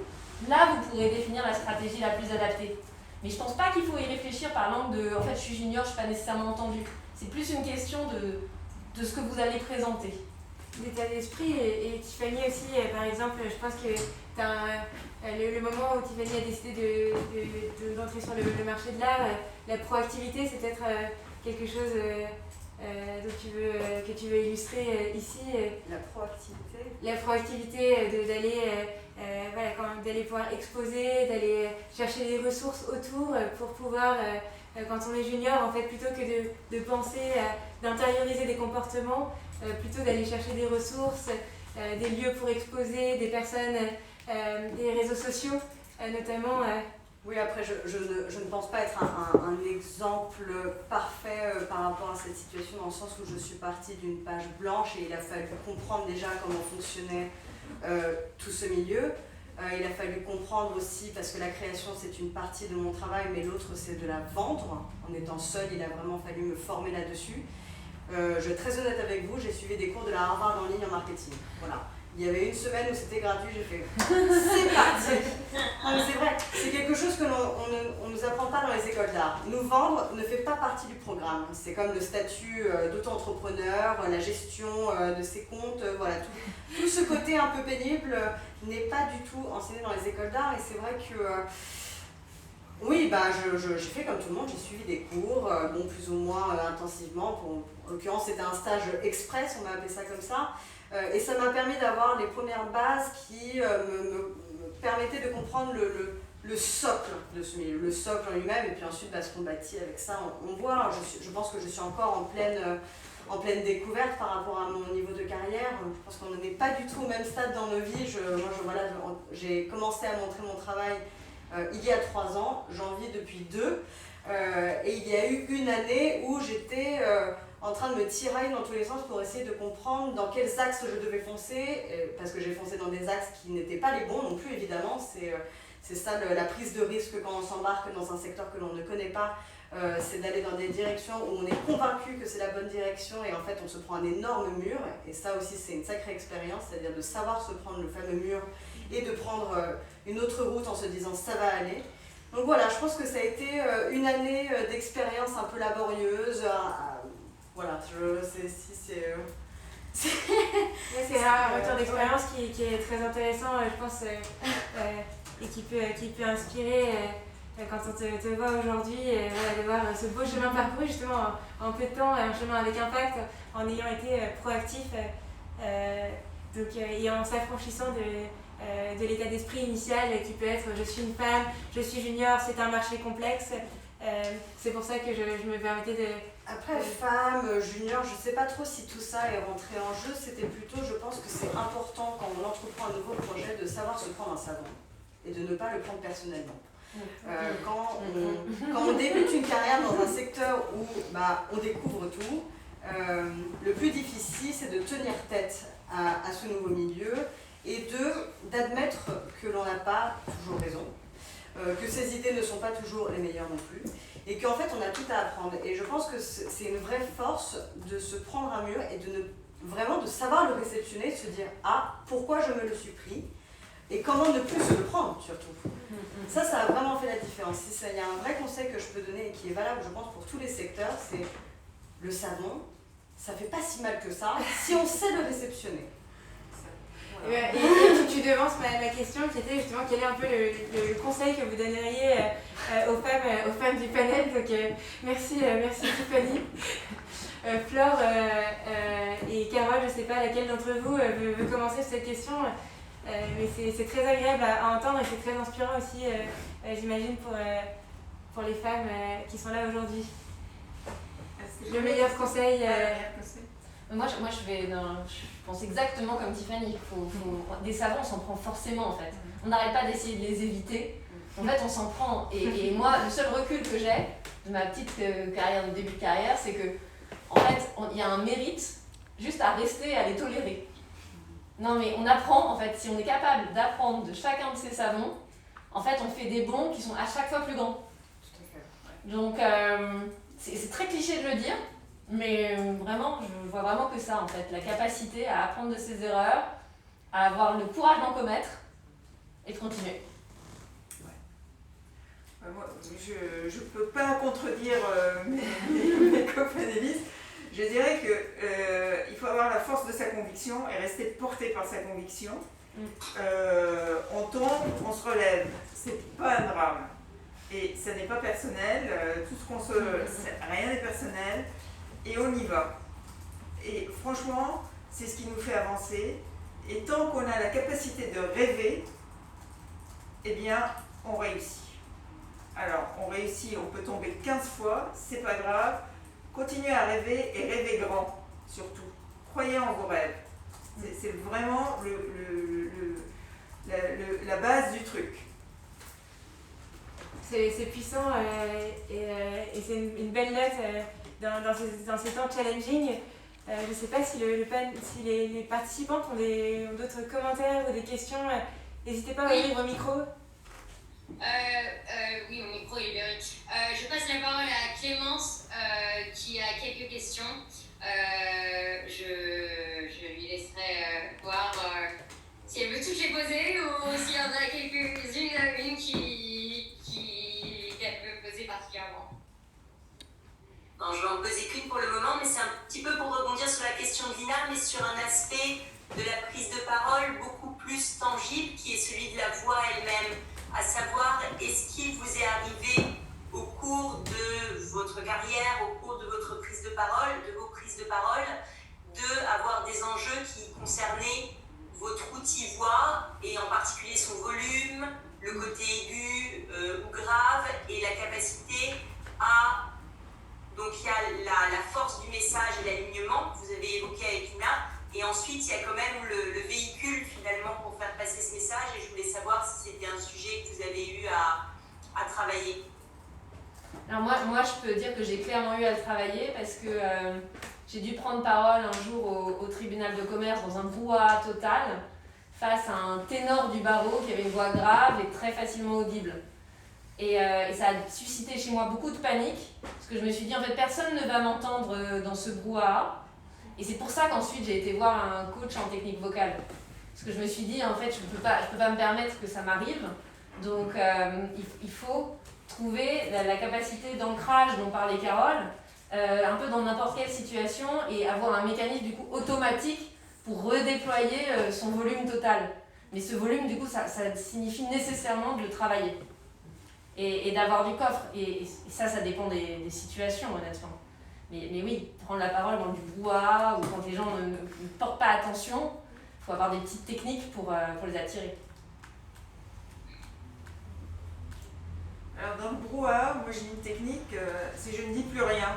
là vous pourrez définir la stratégie la plus adaptée. Mais je pense pas qu'il faut y réfléchir par l'angle de en fait je suis junior, je suis pas nécessairement entendu. C'est plus une question de ce que vous allez présenter. D'état d'esprit et Tiffany aussi, par exemple, je pense que le moment où Tiffany a décidé d'entrer sur le marché de l'art, la proactivité c'est peut-être quelque chose que tu veux illustrer ici. La proactivité. La proactivité d'aller pouvoir exposer, d'aller chercher des ressources autour pour pouvoir, quand on est junior, en fait, plutôt que de penser, d'intérioriser des comportements, plutôt d'aller chercher des ressources, des lieux pour exposer, des personnes, des réseaux sociaux, notamment. Oui, après, je ne pense pas être un exemple parfait par rapport à cette situation, dans le sens où je suis partie d'une page blanche et il a fallu comprendre déjà comment fonctionnait tout ce milieu. Il a fallu comprendre aussi, parce que la création c'est une partie de mon travail, mais l'autre c'est de la vendre. En étant seule, il a vraiment fallu me former là-dessus. Je vais être très honnête avec vous, j'ai suivi des cours de la Harvard en ligne en marketing. Voilà. Il y avait une semaine où c'était gratuit, j'ai fait c'est parti. Non mais c'est vrai, c'est quelque chose que on nous apprend pas dans les écoles d'art. Nous vendre ne fait pas partie du programme. C'est comme le statut d'auto-entrepreneur, la gestion de ses comptes, voilà, tout ce côté un peu pénible n'est pas du tout enseigné dans les écoles d'art. Et c'est vrai que oui, j'ai fait comme tout le monde, j'ai suivi des cours, plus ou moins intensivement. En l'occurrence, c'était un stage express, on m'a appelé ça comme ça. Et ça m'a permis d'avoir les premières bases qui me permettaient de comprendre le socle de ce milieu, le socle en lui-même, et puis ensuite ce qu'on bâtit avec ça, on voit. Je pense que je suis encore en pleine découverte par rapport à mon niveau de carrière. Je pense qu'on n'est pas du tout au même stade dans nos vies. J'ai commencé à montrer mon travail il y a 3 ans, j'en vis depuis 2, et il y a eu une année où j'étais en train de me tirailler dans tous les sens pour essayer de comprendre dans quels axes je devais foncer, parce que j'ai foncé dans des axes qui n'étaient pas les bons non plus, évidemment. C'est ça la prise de risque quand on s'embarque dans un secteur que l'on ne connaît pas, c'est d'aller dans des directions où on est convaincu que c'est la bonne direction et en fait on se prend un énorme mur, et ça aussi c'est une sacrée expérience, c'est-à-dire de savoir se prendre le fameux mur et de prendre une autre route en se disant ça va aller. Donc voilà, je pense que ça a été une année d'expérience un peu laborieuse. Voilà, c'est un retour d'expérience qui est très intéressant, je pense, et qui peut inspirer quand on te voit aujourd'hui, de voir ce beau chemin parcouru justement en peu de temps, un chemin avec impact, en ayant été proactif et en s'affranchissant de l'état d'esprit initial qui peut être je suis une femme, je suis junior, c'est un marché complexe. C'est pour ça que je me permettais Après, femme, junior, je ne sais pas trop si tout ça est rentré en jeu. C'était plutôt, je pense que c'est important quand on entreprend un nouveau projet de savoir se prendre un savon et de ne pas le prendre personnellement. Quand on débute une carrière dans un secteur où on découvre tout, le plus difficile c'est de tenir tête à ce nouveau milieu et d'admettre que l'on n'a pas toujours raison, que ses idées ne sont pas toujours les meilleures non plus, et qu'en fait on a tout à apprendre. Et je pense que c'est une vraie force de se prendre un mur et vraiment de savoir le réceptionner, de se dire « Ah, pourquoi je me le suis pris ?» et comment ne plus se le prendre surtout. Ça a vraiment fait la différence. Il y a un vrai conseil que je peux donner et qui est valable, je pense, pour tous les secteurs, c'est le savon, ça fait pas si mal que ça, si on sait le réceptionner. Et tu devances ma question qui était justement quel est un peu le conseil que vous donneriez aux femmes du panel. Donc merci Tiffany. Flore et Carole, je ne sais pas laquelle d'entre vous veut commencer sur cette question. Mais c'est très agréable à entendre et c'est très inspirant aussi, j'imagine, pour les femmes qui sont là aujourd'hui. Le meilleur conseil. Moi, je pense exactement comme Tiffany. Des savons, on s'en prend forcément en fait. On n'arrête pas d'essayer de les éviter. En fait, on s'en prend. Et moi, le seul recul que j'ai de ma petite carrière, de début de carrière, c'est que, en fait, il y a un mérite juste à rester, à les tolérer. Non mais on apprend, en fait, si on est capable d'apprendre de chacun de ces savons, en fait on fait des bonds qui sont à chaque fois plus grands. Donc c'est très cliché de le dire, mais vraiment je vois vraiment que ça en fait, la capacité à apprendre de ses erreurs, à avoir le courage d'en commettre et de continuer. Moi, je ne peux pas contredire mes copanélistes. Je dirais qu'il faut avoir la force de sa conviction et rester porté par sa conviction. On tombe, on se relève. C'est pas un drame. Et ça n'est pas personnel. Rien n'est personnel. Et on y va. Et franchement, c'est ce qui nous fait avancer. Et tant qu'on a la capacité de rêver, eh bien, on réussit. Alors, on réussit, on peut tomber 15 fois, c'est pas grave. Continuez à rêver et rêvez grand, surtout. Croyez en vos rêves. C'est vraiment la base du truc. C'est puissant et c'est une belle note dans ces temps challenging. Je ne sais pas si les participantes ont d'autres commentaires ou des questions. N'hésitez pas à ouvrir vos micros. Oui, mon micro est libéré. Je passe la parole à Clémence qui a quelques questions. Je lui laisserai voir si elle veut toutes les poser ou s'il y en a quelques-unes qu'elle veut poser particulièrement. Non, je vais en poser qu'une pour le moment, mais c'est un petit peu pour rebondir sur la question de Lina, mais sur un aspect de la prise de parole beaucoup plus tangible qui est celui de la voix elle-même. À savoir, est-ce qu'il vous est arrivé au cours de votre carrière, au cours de votre prise de parole, de vos prises de parole, d'avoir des enjeux qui concernaient votre outil voix et en particulier son volume, le côté aigu ou grave et la capacité à... Donc il y a la force du message et l'alignement que vous avez évoqué avec Lina. Et ensuite, il y a quand même le véhicule finalement pour faire passer ce message et je voulais savoir si c'était un sujet que vous avez eu à travailler. Alors moi, je peux dire que j'ai clairement eu à le travailler parce que j'ai dû prendre parole un jour au tribunal de commerce dans un brouhaha total face à un ténor du barreau qui avait une voix grave et très facilement audible. Et ça a suscité chez moi beaucoup de panique parce que je me suis dit en fait personne ne va m'entendre dans ce brouhaha. Et c'est pour ça qu'ensuite j'ai été voir un coach en technique vocale. Parce que je me suis dit, en fait, je peux pas me permettre que ça m'arrive. Donc, il faut trouver la capacité d'ancrage dont parlait Carole, un peu dans n'importe quelle situation, et avoir un mécanisme du coup automatique pour redéployer son volume total. Mais ce volume, du coup, ça signifie nécessairement de le travailler. Et d'avoir du coffre. Et ça dépend des situations, honnêtement. Mais oui, prendre la parole dans du brouhaha ou quand les gens ne portent pas attention, il faut avoir des petites techniques pour les attirer. Alors dans le brouhaha, moi j'ai une technique, c'est je ne dis plus rien.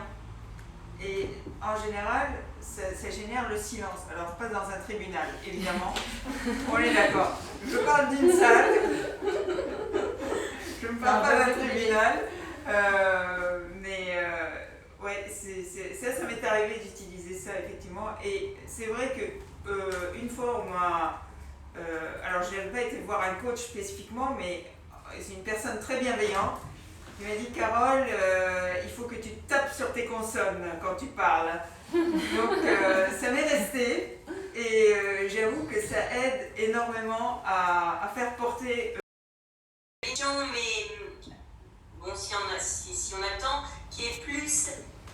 Et en général, ça génère le silence. Alors, pas dans un tribunal, évidemment. On est d'accord. Je parle d'une salle. Je ne parle pas d'un tribunal. Ouais, ça m'est arrivé d'utiliser ça, effectivement. Et c'est vrai que une fois, on m'a... alors, je n'avais pas été voir un coach spécifiquement, mais c'est une personne très bienveillante. Il m'a dit, Carole, il faut que tu tapes sur tes consonnes quand tu parles. Donc, ça m'est resté. Et j'avoue que ça aide énormément à faire porter... Mais bon, si on a le temps, qui est plus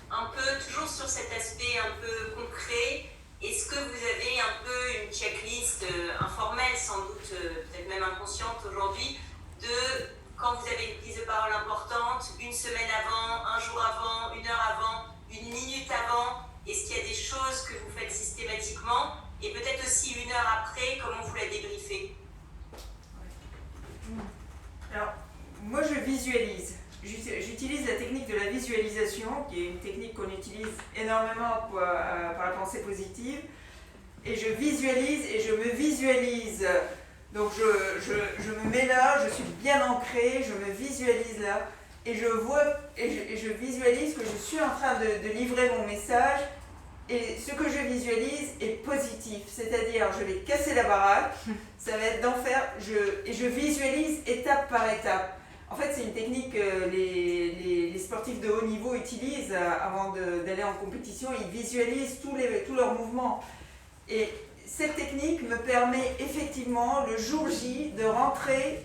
un peu, toujours sur cet aspect un peu concret, est-ce que vous avez un peu une checklist informelle, sans doute, peut-être même inconsciente aujourd'hui, de quand vous avez une prise de parole importante, une semaine avant, un jour avant, une heure avant, une minute avant, est-ce qu'il y a des choses que vous faites systématiquement, et peut-être aussi une heure après, comment vous la débriefez? Alors, moi je visualise. J'utilise la technique de la visualisation, qui est une technique qu'on utilise énormément par la pensée positive. Et je visualise et je me visualise. Donc je me mets là, je suis bien ancrée, je me visualise là. Et je vois et je visualise que je suis en train de livrer mon message. Et ce que je visualise est positif. C'est-à-dire, je vais casser la baraque, ça va être d'enfer. Et je visualise étape par étape. En fait, c'est une technique que les sportifs de haut niveau utilisent avant d'aller en compétition. Ils visualisent tous leurs mouvements. Et cette technique me permet effectivement, le jour J, de rentrer,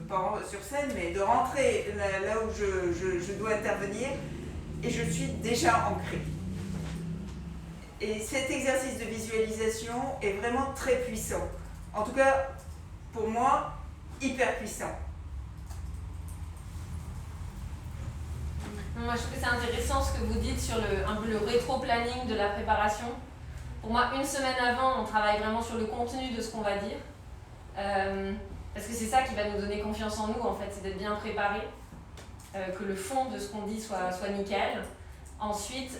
pas sur scène, mais de rentrer là où je dois intervenir, et je suis déjà ancrée. Et cet exercice de visualisation est vraiment très puissant. En tout cas, pour moi, hyper puissant. Moi, je trouve que c'est intéressant ce que vous dites sur un peu le rétro-planning de la préparation. Pour moi, une semaine avant, on travaille vraiment sur le contenu de ce qu'on va dire. Parce que c'est ça qui va nous donner confiance en nous, en fait, c'est d'être bien préparé. Que le fond de ce qu'on dit soit nickel. Ensuite,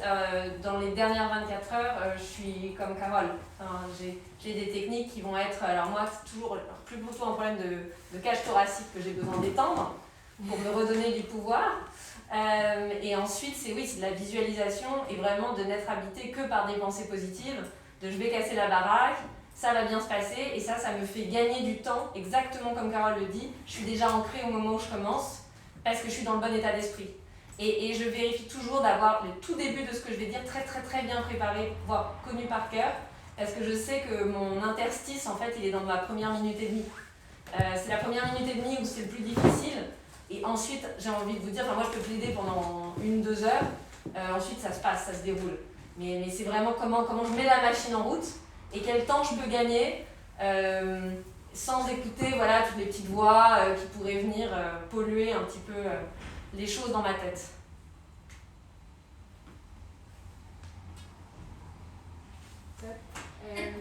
dans les dernières 24 heures, je suis comme Carole. Enfin, j'ai des techniques qui vont être... Alors moi, c'est toujours plutôt un problème de cage thoracique que j'ai besoin d'étendre pour me redonner du pouvoir. Et ensuite, c'est de la visualisation et vraiment de n'être habité que par des pensées positives, de je vais casser la baraque, ça va bien se passer, et ça me fait gagner du temps, exactement comme Carole le dit. Je suis déjà ancrée au moment où je commence, parce que je suis dans le bon état d'esprit. Et je vérifie toujours d'avoir le tout début de ce que je vais dire très très très bien préparé, voire connu par cœur, parce que je sais que mon interstice, en fait, il est dans ma première minute et demie. C'est la première minute et demie où c'est le plus difficile. Et ensuite, j'ai envie de vous dire, moi je peux plaider pendant 1-2 heures, ensuite ça se passe, ça se déroule. Mais c'est vraiment comment je mets la machine en route et quel temps je peux gagner sans écouter toutes les petites voix qui pourraient venir polluer un petit peu les choses dans ma tête.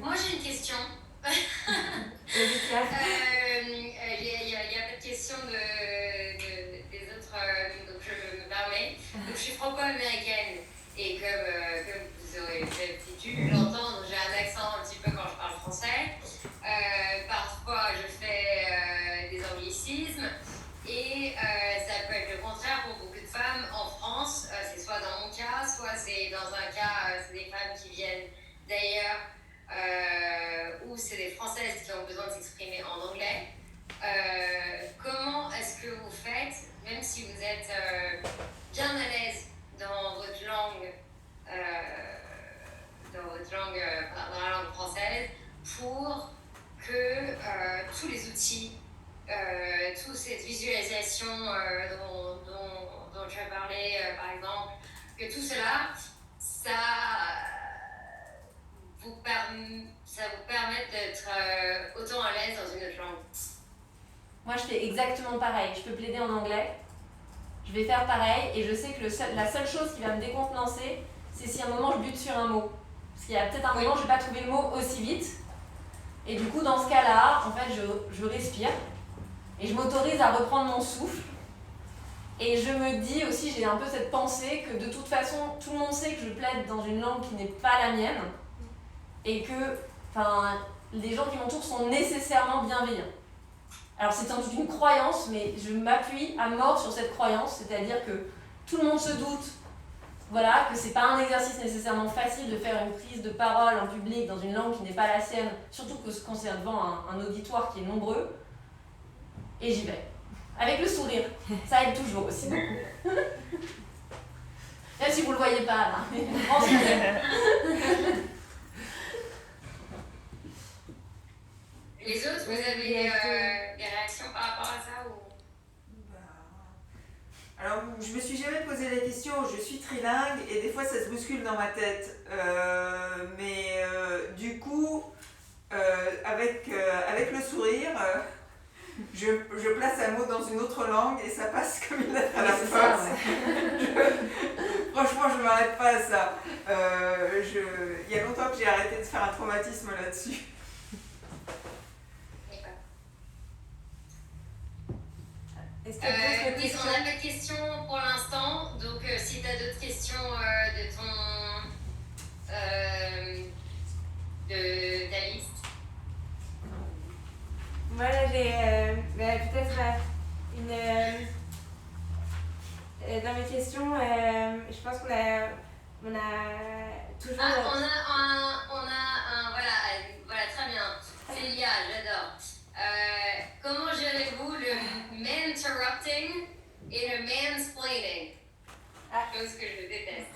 Moi j'ai une question. Il y a pas de question des autres, donc je me permets. Donc je suis franco-américaine et comme vous aurez peut-être dû l'entendre, j'ai un accent un petit peu quand je parle français. Parfois je fais des anglicismes et ça peut être le contraire pour beaucoup de femmes en France. C'est soit dans mon cas, soit c'est dans un cas, c'est des femmes qui viennent d'ailleurs. Ou c'est des Françaises qui ont besoin de s'exprimer en anglais. Comment est-ce que vous faites, même si vous êtes bien à l'aise dans votre langue, dans la langue française, pour que tous les outils, toute cette visualisation dont tu as parlé, par exemple, que tout cela, ça vous permette d'être autant à l'aise dans une autre langue? Moi, je fais exactement pareil. Je peux plaider en anglais. Je vais faire pareil. Et je sais que la seule chose qui va me décontenancer, c'est si à un moment je bute sur un mot. Parce qu'il y a peut-être un moment où je ne vais pas trouver le mot aussi vite. Et du coup, dans ce cas-là, en fait, je respire. Et je m'autorise à reprendre mon souffle. Et je me dis aussi, j'ai un peu cette pensée que de toute façon, tout le monde sait que je plaide dans une langue qui n'est pas la mienne et que les gens qui m'entourent sont nécessairement bienveillants. Alors c'est sans doute une croyance, mais je m'appuie à mort sur cette croyance, c'est-à-dire que tout le monde se doute que c'est pas un exercice nécessairement facile de faire une prise de parole en public dans une langue qui n'est pas la sienne, surtout quand c'est devant un auditoire qui est nombreux, et j'y vais. Avec le sourire, ça aide toujours aussi beaucoup. Même si vous le voyez pas là, mais en sourire. Les autres, vous avez des réactions par rapport à ça ou... Alors, je me suis jamais posé la question, je suis trilingue et des fois ça se bouscule dans ma tête. Mais du coup, avec le sourire, je place un mot dans une autre langue et ça passe comme une lettre à la poste. Franchement, je ne m'arrête pas à ça. Il y a longtemps que j'ai arrêté de faire un traumatisme là-dessus. Est-ce qu'il y a d'autres On questions? n'a pas de questions pour l'instant, donc si tu as d'autres questions de ta liste. Voilà, j'ai peut-être dans mes questions, je pense qu'on a toujours... Voilà, très bien. Célia, j'adore. Comment gérez-vous le mentorrupting et le mansplaining? Chose que je déteste.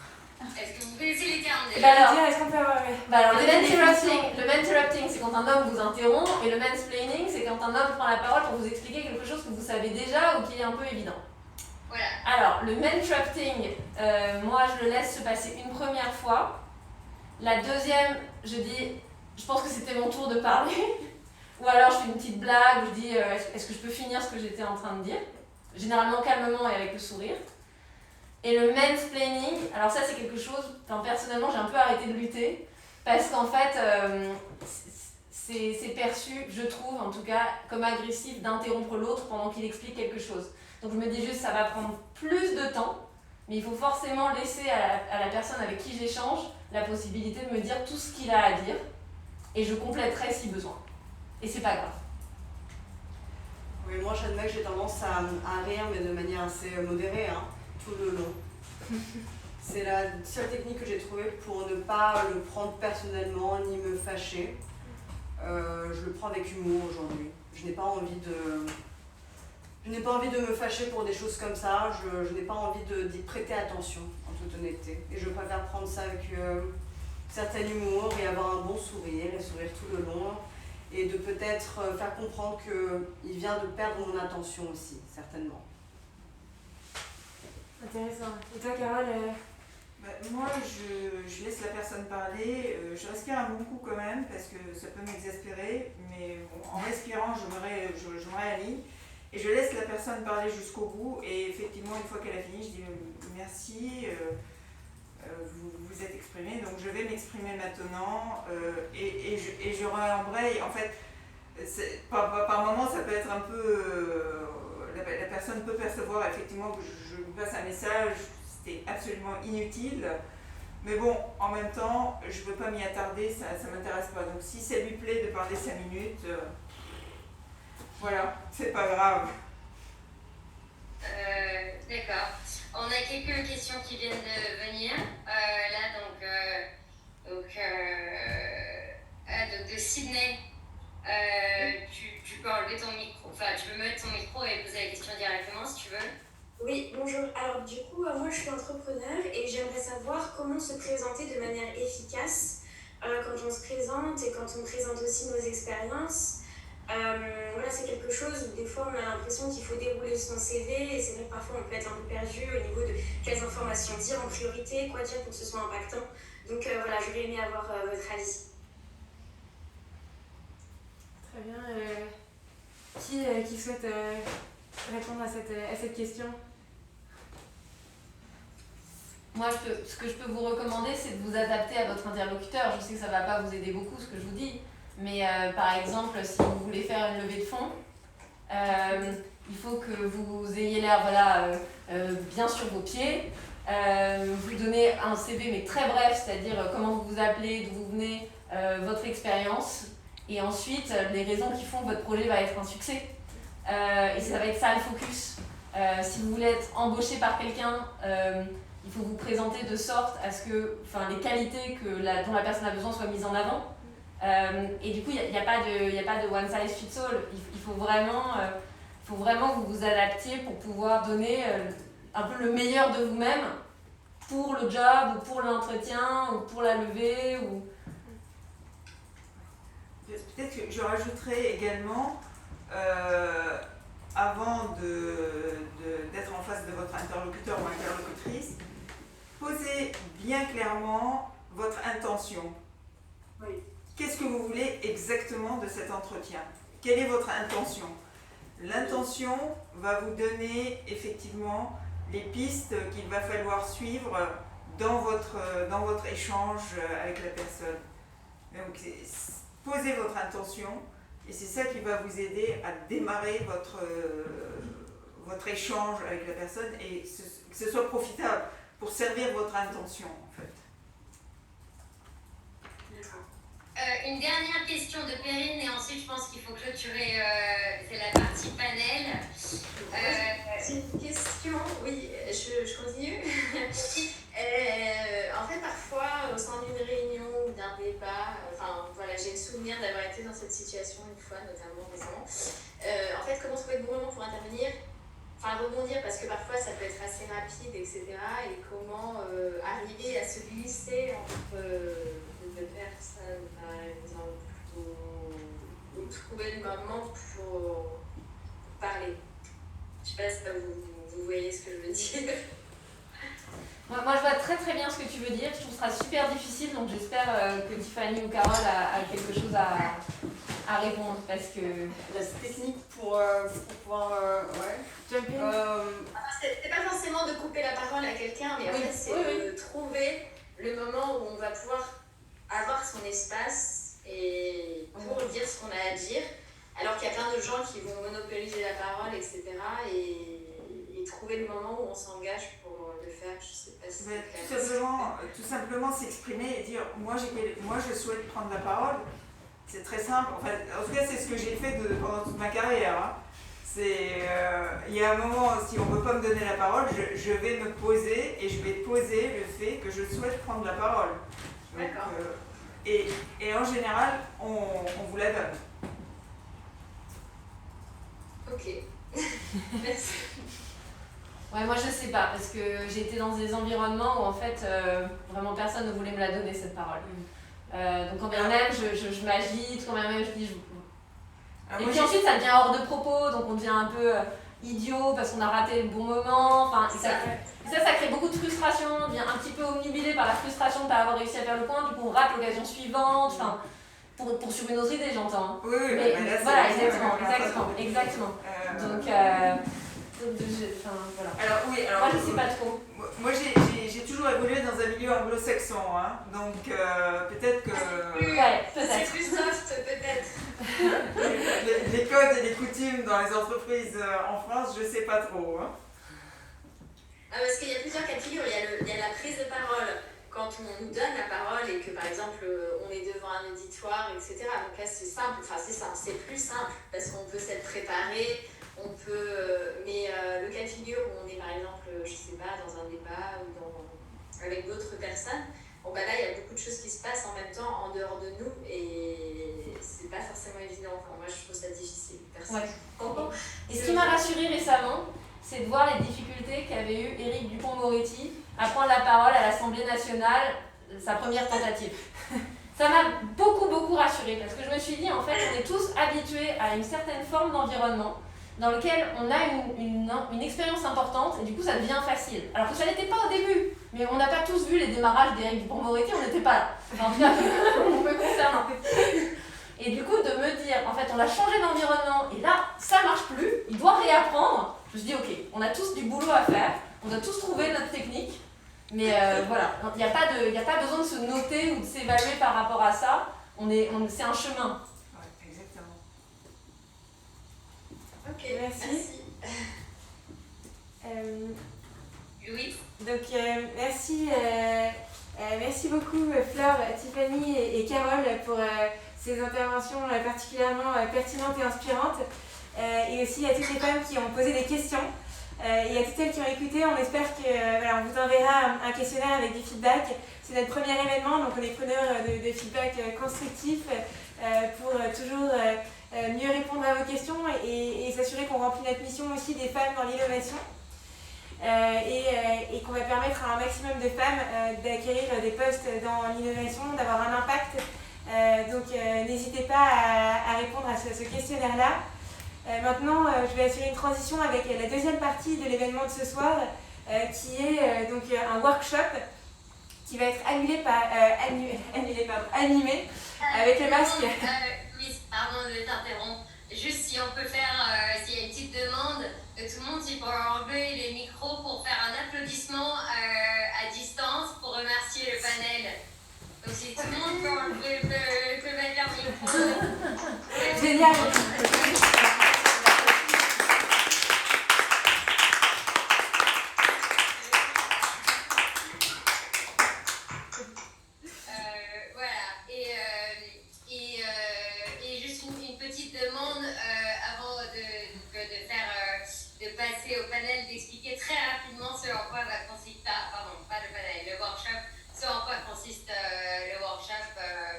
Est-ce que vous connaissez les termes déjà? Est-ce qu'on peut avoir... Le mentorrupting, c'est quand un homme vous interrompt, et le mansplaining, c'est quand un homme prend la parole pour vous expliquer quelque chose que vous savez déjà ou qui est un peu évident. Voilà. Alors, le mentorrupting, moi je le laisse se passer une première fois. La deuxième, je pense que c'était mon tour de parler. Ou alors je fais une petite blague où je dis est-ce que je peux finir ce que j'étais en train de dire? Généralement calmement et avec le sourire. Et le mansplaining, alors ça c'est quelque chose, personnellement j'ai un peu arrêté de lutter parce qu'en fait c'est perçu, je trouve en tout cas, comme agressif d'interrompre l'autre pendant qu'il explique quelque chose. Donc je me dis juste ça va prendre plus de temps, mais il faut forcément laisser à la personne avec qui j'échange la possibilité de me dire tout ce qu'il a à dire et je compléterai si besoin. Et c'est pas grave. Oui, moi j'admets que j'ai tendance à rire, mais de manière assez modérée, tout le long. C'est la seule technique que j'ai trouvée pour ne pas le prendre personnellement ni me fâcher. Je le prends avec humour aujourd'hui. Je n'ai pas envie de me fâcher pour des choses comme ça. Je n'ai pas envie d'y prêter attention, en toute honnêteté. Et je préfère prendre ça avec certain humour et avoir un bon sourire et sourire tout le long. Et de peut-être faire comprendre qu'il vient de perdre mon attention aussi, certainement. Intéressant. Et toi, Carole Moi, je laisse la personne parler. Je respire un bon coup quand même, parce que ça peut m'exaspérer. Mais bon, en respirant, je me réaligne. Et je laisse la personne parler jusqu'au bout. Et effectivement, une fois qu'elle a fini, je dis merci. Vous êtes exprimé, donc je vais m'exprimer maintenant et je rembraye. En fait, par moment, ça peut être un peu... la personne peut percevoir effectivement que je lui passe un message, c'était absolument inutile. Mais bon, en même temps, je ne veux pas m'y attarder, ça ne m'intéresse pas. Donc si ça lui plaît de parler 5 minutes, voilà, c'est pas grave. D'accord. On a quelques questions qui viennent de venir. Donc de Sydney. Tu peux enlever ton micro, tu peux mettre ton micro et poser la question directement si tu veux. Oui, bonjour. Alors du coup, moi je suis entrepreneur et j'aimerais savoir comment se présenter de manière efficace quand on se présente et quand on présente aussi nos expériences. Voilà, c'est quelque chose où des fois on a l'impression qu'il faut dérouler son CV et c'est vrai que parfois on peut être un peu perdu au niveau de quelles informations dire en priorité, quoi dire pour que ce soit impactant. Donc voilà, j'aurais aimé avoir votre avis. Très bien. Qui souhaite répondre à cette question? Moi, ce que je peux vous recommander, c'est de vous adapter à votre interlocuteur. Je sais que ça ne va pas vous aider beaucoup, ce que je vous dis. Mais par exemple, si vous voulez faire une levée de fonds, il faut que vous ayez l'air voilà, bien sur vos pieds. Vous donnez un CV mais très bref, c'est-à-dire comment vous vous appelez, d'où vous venez, votre expérience, et ensuite les raisons qui font que votre projet va être un succès. Et ça va être ça le focus. Si vous voulez être embauché par quelqu'un, il faut vous présenter de sorte à ce que les qualités dont la personne a besoin soient mises en avant. Et du coup, il n'y a pas de one size fits all. Il faut vraiment que vous vous adaptiez pour pouvoir donner un peu le meilleur de vous-même pour le job, ou pour l'entretien, ou pour la levée. Peut-être que je rajouterais également, avant d'être en face de votre interlocuteur ou interlocutrice, posez bien clairement votre intention. Oui. Qu'est-ce que vous voulez exactement de cet entretien? Quelle est votre intention? L'intention va vous donner effectivement les pistes qu'il va falloir suivre dans votre échange avec la personne. Donc, posez votre intention et c'est ça qui va vous aider à démarrer votre échange avec la personne et que ce soit profitable pour servir votre intention en fait. Une dernière question de Perrine et ensuite je pense qu'il faut clôturer c'est la partie panel. C'est une question, oui, je continue. En fait, parfois, au sein d'une réunion ou d'un débat, j'ai le souvenir d'avoir été dans cette situation une fois, notamment récemment. En fait, comment trouver le bon moment pour intervenir? Rebondir, parce que parfois ça peut être assez rapide, etc. Et comment arriver à se glisser entre deux personnes, par exemple, ou trouver le moment pour parler. Je sais pas si vous voyez ce que je veux dire. Moi, je vois très très bien ce que tu veux dire. Je trouve que ce sera super difficile, donc j'espère que Tiffany ou Carole a quelque chose à répondre, parce que... La technique pour pouvoir... C'est pas forcément de couper la parole à quelqu'un, mais en fait c'est de trouver le moment où on va pouvoir avoir son espace et pour dire ce qu'on a à dire, alors qu'il y a plein de gens qui vont monopoliser la parole, etc. Et trouver le moment où on s'engage pour le faire, je sais pas si c'est clair. Tout simplement s'exprimer et dire moi je souhaite prendre la parole. C'est très simple. En tout cas c'est ce que j'ai fait pendant toute ma carrière. Hein. Il y a un moment, si on ne peut pas me donner la parole, je vais me poser et je vais poser le fait que je souhaite prendre la parole. Donc, d'accord. Et en général, on vous la donne. Ok. Merci. Ouais, moi je sais pas, parce que j'ai été dans des environnements où en fait vraiment personne ne voulait me la donner cette parole. Donc quand bien même je m'agite, quand bien même je dis... Et puis ensuite ça devient hors de propos, donc on devient un peu idiot parce qu'on a raté le bon moment. Ça crée beaucoup de frustration, on devient un petit peu omnubilé par la frustration de ne pas avoir réussi à faire le point, du coup on rate l'occasion suivante, pour poursuivre nos idées j'entends. Oui, mais là, voilà, exactement. Donc voilà. Alors, moi je sais pas trop. Moi j'ai toujours évolué dans un milieu anglo-saxon, hein, donc peut-être que... C'est plus soft, peut-être. les codes et les coutumes dans les entreprises en France, je sais pas trop. Hein. Parce qu'il y a plusieurs cas de figure. Il y a la prise de parole quand on nous donne la parole et que par exemple on est devant un auditoire, etc. Donc là c'est simple, c'est plus simple parce qu'on peut s'être préparé. On peut, mais le cas de figure où on est par exemple, je sais pas, dans un débat ou avec d'autres personnes, là il y a beaucoup de choses qui se passent en même temps en dehors de nous et c'est pas forcément évident. Moi je trouve ça difficile personnellement. Et ce qui m'a rassurée récemment, c'est de voir les difficultés qu'avait eu Éric Dupond-Moretti à prendre la parole à l'Assemblée nationale, sa première tentative. Ça m'a beaucoup rassurée parce que je me suis dit en fait on est tous habitués à une certaine forme d'environnement dans lequel on a une expérience importante et du coup ça devient facile. Alors que ça n'était pas au début, mais on n'a pas tous vu les démarrages d'Éric Dupond-Moretti, on n'était pas là. Enfin, en tout cas, me concernant. Et du coup de me dire, en fait on a changé d'environnement et là ça marche plus, il doit réapprendre. Je me suis dit ok, on a tous du boulot à faire, on doit tous trouver notre technique, mais voilà, il n'y a pas besoin de se noter ou de s'évaluer par rapport à ça, c'est un chemin. Ouais, exactement. Ok, merci. Louise. Donc merci beaucoup Flore, Tiffany et Carole pour ces interventions particulièrement pertinentes et inspirantes. Et aussi à toutes les femmes qui ont posé des questions. Et à toutes celles qui ont écouté, on espère que voilà, on vous enverra un questionnaire avec des feedbacks. C'est notre premier événement, donc on est preneurs de feedback constructifs pour toujours mieux répondre à vos questions et s'assurer qu'on remplit notre mission aussi des femmes dans l'innovation. Et qu'on va permettre à un maximum de femmes d'acquérir des postes dans l'innovation, d'avoir un impact. Donc n'hésitez pas à répondre à ce questionnaire-là. Maintenant, je vais assurer une transition avec la deuxième partie de l'événement de ce soir, qui est donc un workshop qui va être animé avec le masque. Miss, pardon de t'interrompre. Juste si on peut faire, s'il y a une petite demande, tout le monde, s'il peut enlever les micros pour faire un applaudissement à distance pour remercier le panel. Donc si tout le monde peut mettre leur micro. Génial. Passer au panel d'expliquer très rapidement ce en quoi va consister, le workshop, ce en quoi consiste le workshop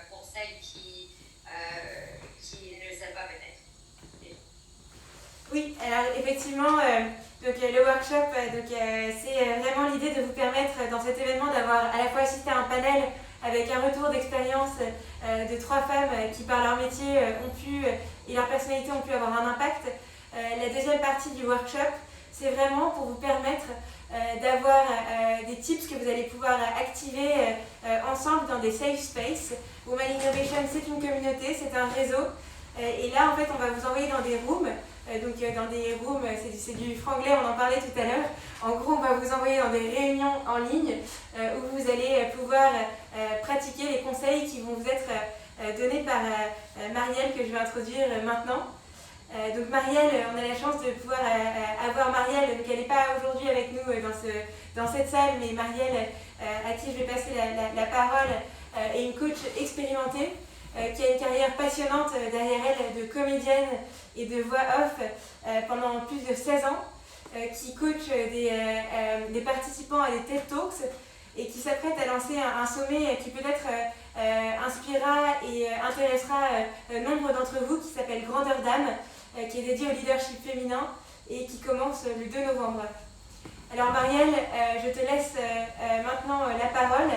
pour celles qui ne le savent pas peut-être. Oui, alors effectivement, donc, le workshop, c'est vraiment l'idée de vous permettre dans cet événement d'avoir à la fois assisté à un panel avec un retour d'expérience de 3 femmes qui par leur métier et leur personnalité ont pu avoir un impact. La deuxième partie du workshop, c'est vraiment pour vous permettre d'avoir des tips que vous allez pouvoir activer ensemble dans des safe spaces. Women Innovation, c'est une communauté, c'est un réseau. Et là, en fait, on va vous envoyer dans des rooms. Dans des rooms, c'est du franglais, on en parlait tout à l'heure. En gros, on va vous envoyer dans des réunions en ligne où vous allez pouvoir pratiquer les conseils qui vont vous être donnés par Marielle, que je vais introduire maintenant. Donc Marielle, on a la chance de pouvoir avoir Marielle, donc elle n'est pas aujourd'hui avec nous dans cette salle, mais Marielle, à qui je vais passer la parole, est une coach expérimentée qui a une carrière passionnante derrière elle de comédienne et de voix off pendant plus de 16 ans, qui coach des participants à des TED Talks et qui s'apprête à lancer un sommet qui peut-être inspirera et intéressera nombre d'entre vous, qui s'appelle Grandeur d'âme, qui est dédié au leadership féminin et qui commence le 2 novembre. Alors Marielle, je te laisse maintenant la parole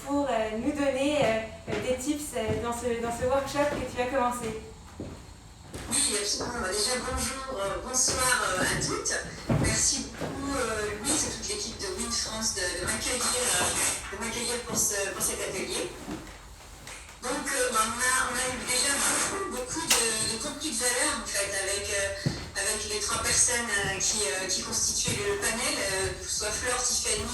pour nous donner des tips dans ce workshop que tu vas commencer. Oui, absolument. Déjà, bonsoir à toutes. Merci beaucoup, Louise et toute l'équipe de WIN France de m'accueillir pour cet atelier. Donc, on a eu déjà beaucoup de contenu de valeur en fait, avec les 3 personnes qui constituaient le panel, que ce soit Flore, Tiffany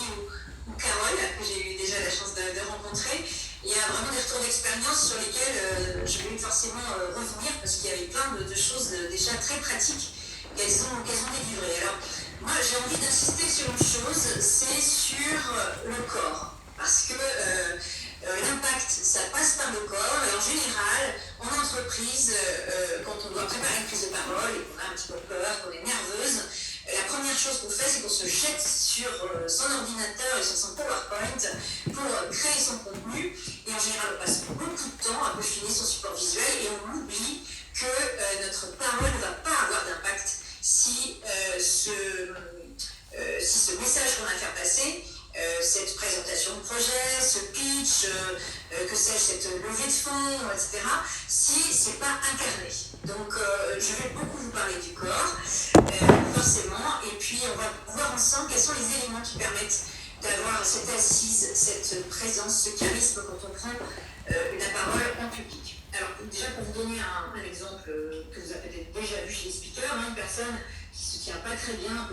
ou Carole, que j'ai eu déjà la chance de rencontrer. Il y a vraiment des retours d'expérience sur lesquels je vais forcément revenir parce qu'il y avait plein de choses déjà très pratiques qu'elles ont délivrées. Alors, moi, j'ai envie d'insister sur une chose, c'est sur le corps. Parce que l'impact, ça passe par le corps et en général, en entreprise, quand on doit préparer une prise de parole et qu'on a un petit peu peur, qu'on est nerveuse, la première chose qu'on fait, c'est qu'on se jette sur son ordinateur et sur son PowerPoint pour créer son contenu. Et en général, on passe beaucoup de temps à peaufiner son support visuel et on oublie que notre parole ne va pas avoir d'impact si ce message qu'on a à faire passer, cette présentation de projet, ce pitch, que sais-je, cette levée de fonds, etc., si ce n'est pas incarné. Donc, je vais beaucoup vous parler du corps, forcément, et puis on va voir ensemble quels sont les éléments qui permettent d'avoir cette assise, cette présence, ce charisme quand on prend la parole en public. Alors, déjà, pour vous donner un exemple que vous avez peut-être déjà vu chez les speakers, une personne qui ne se tient pas très bien,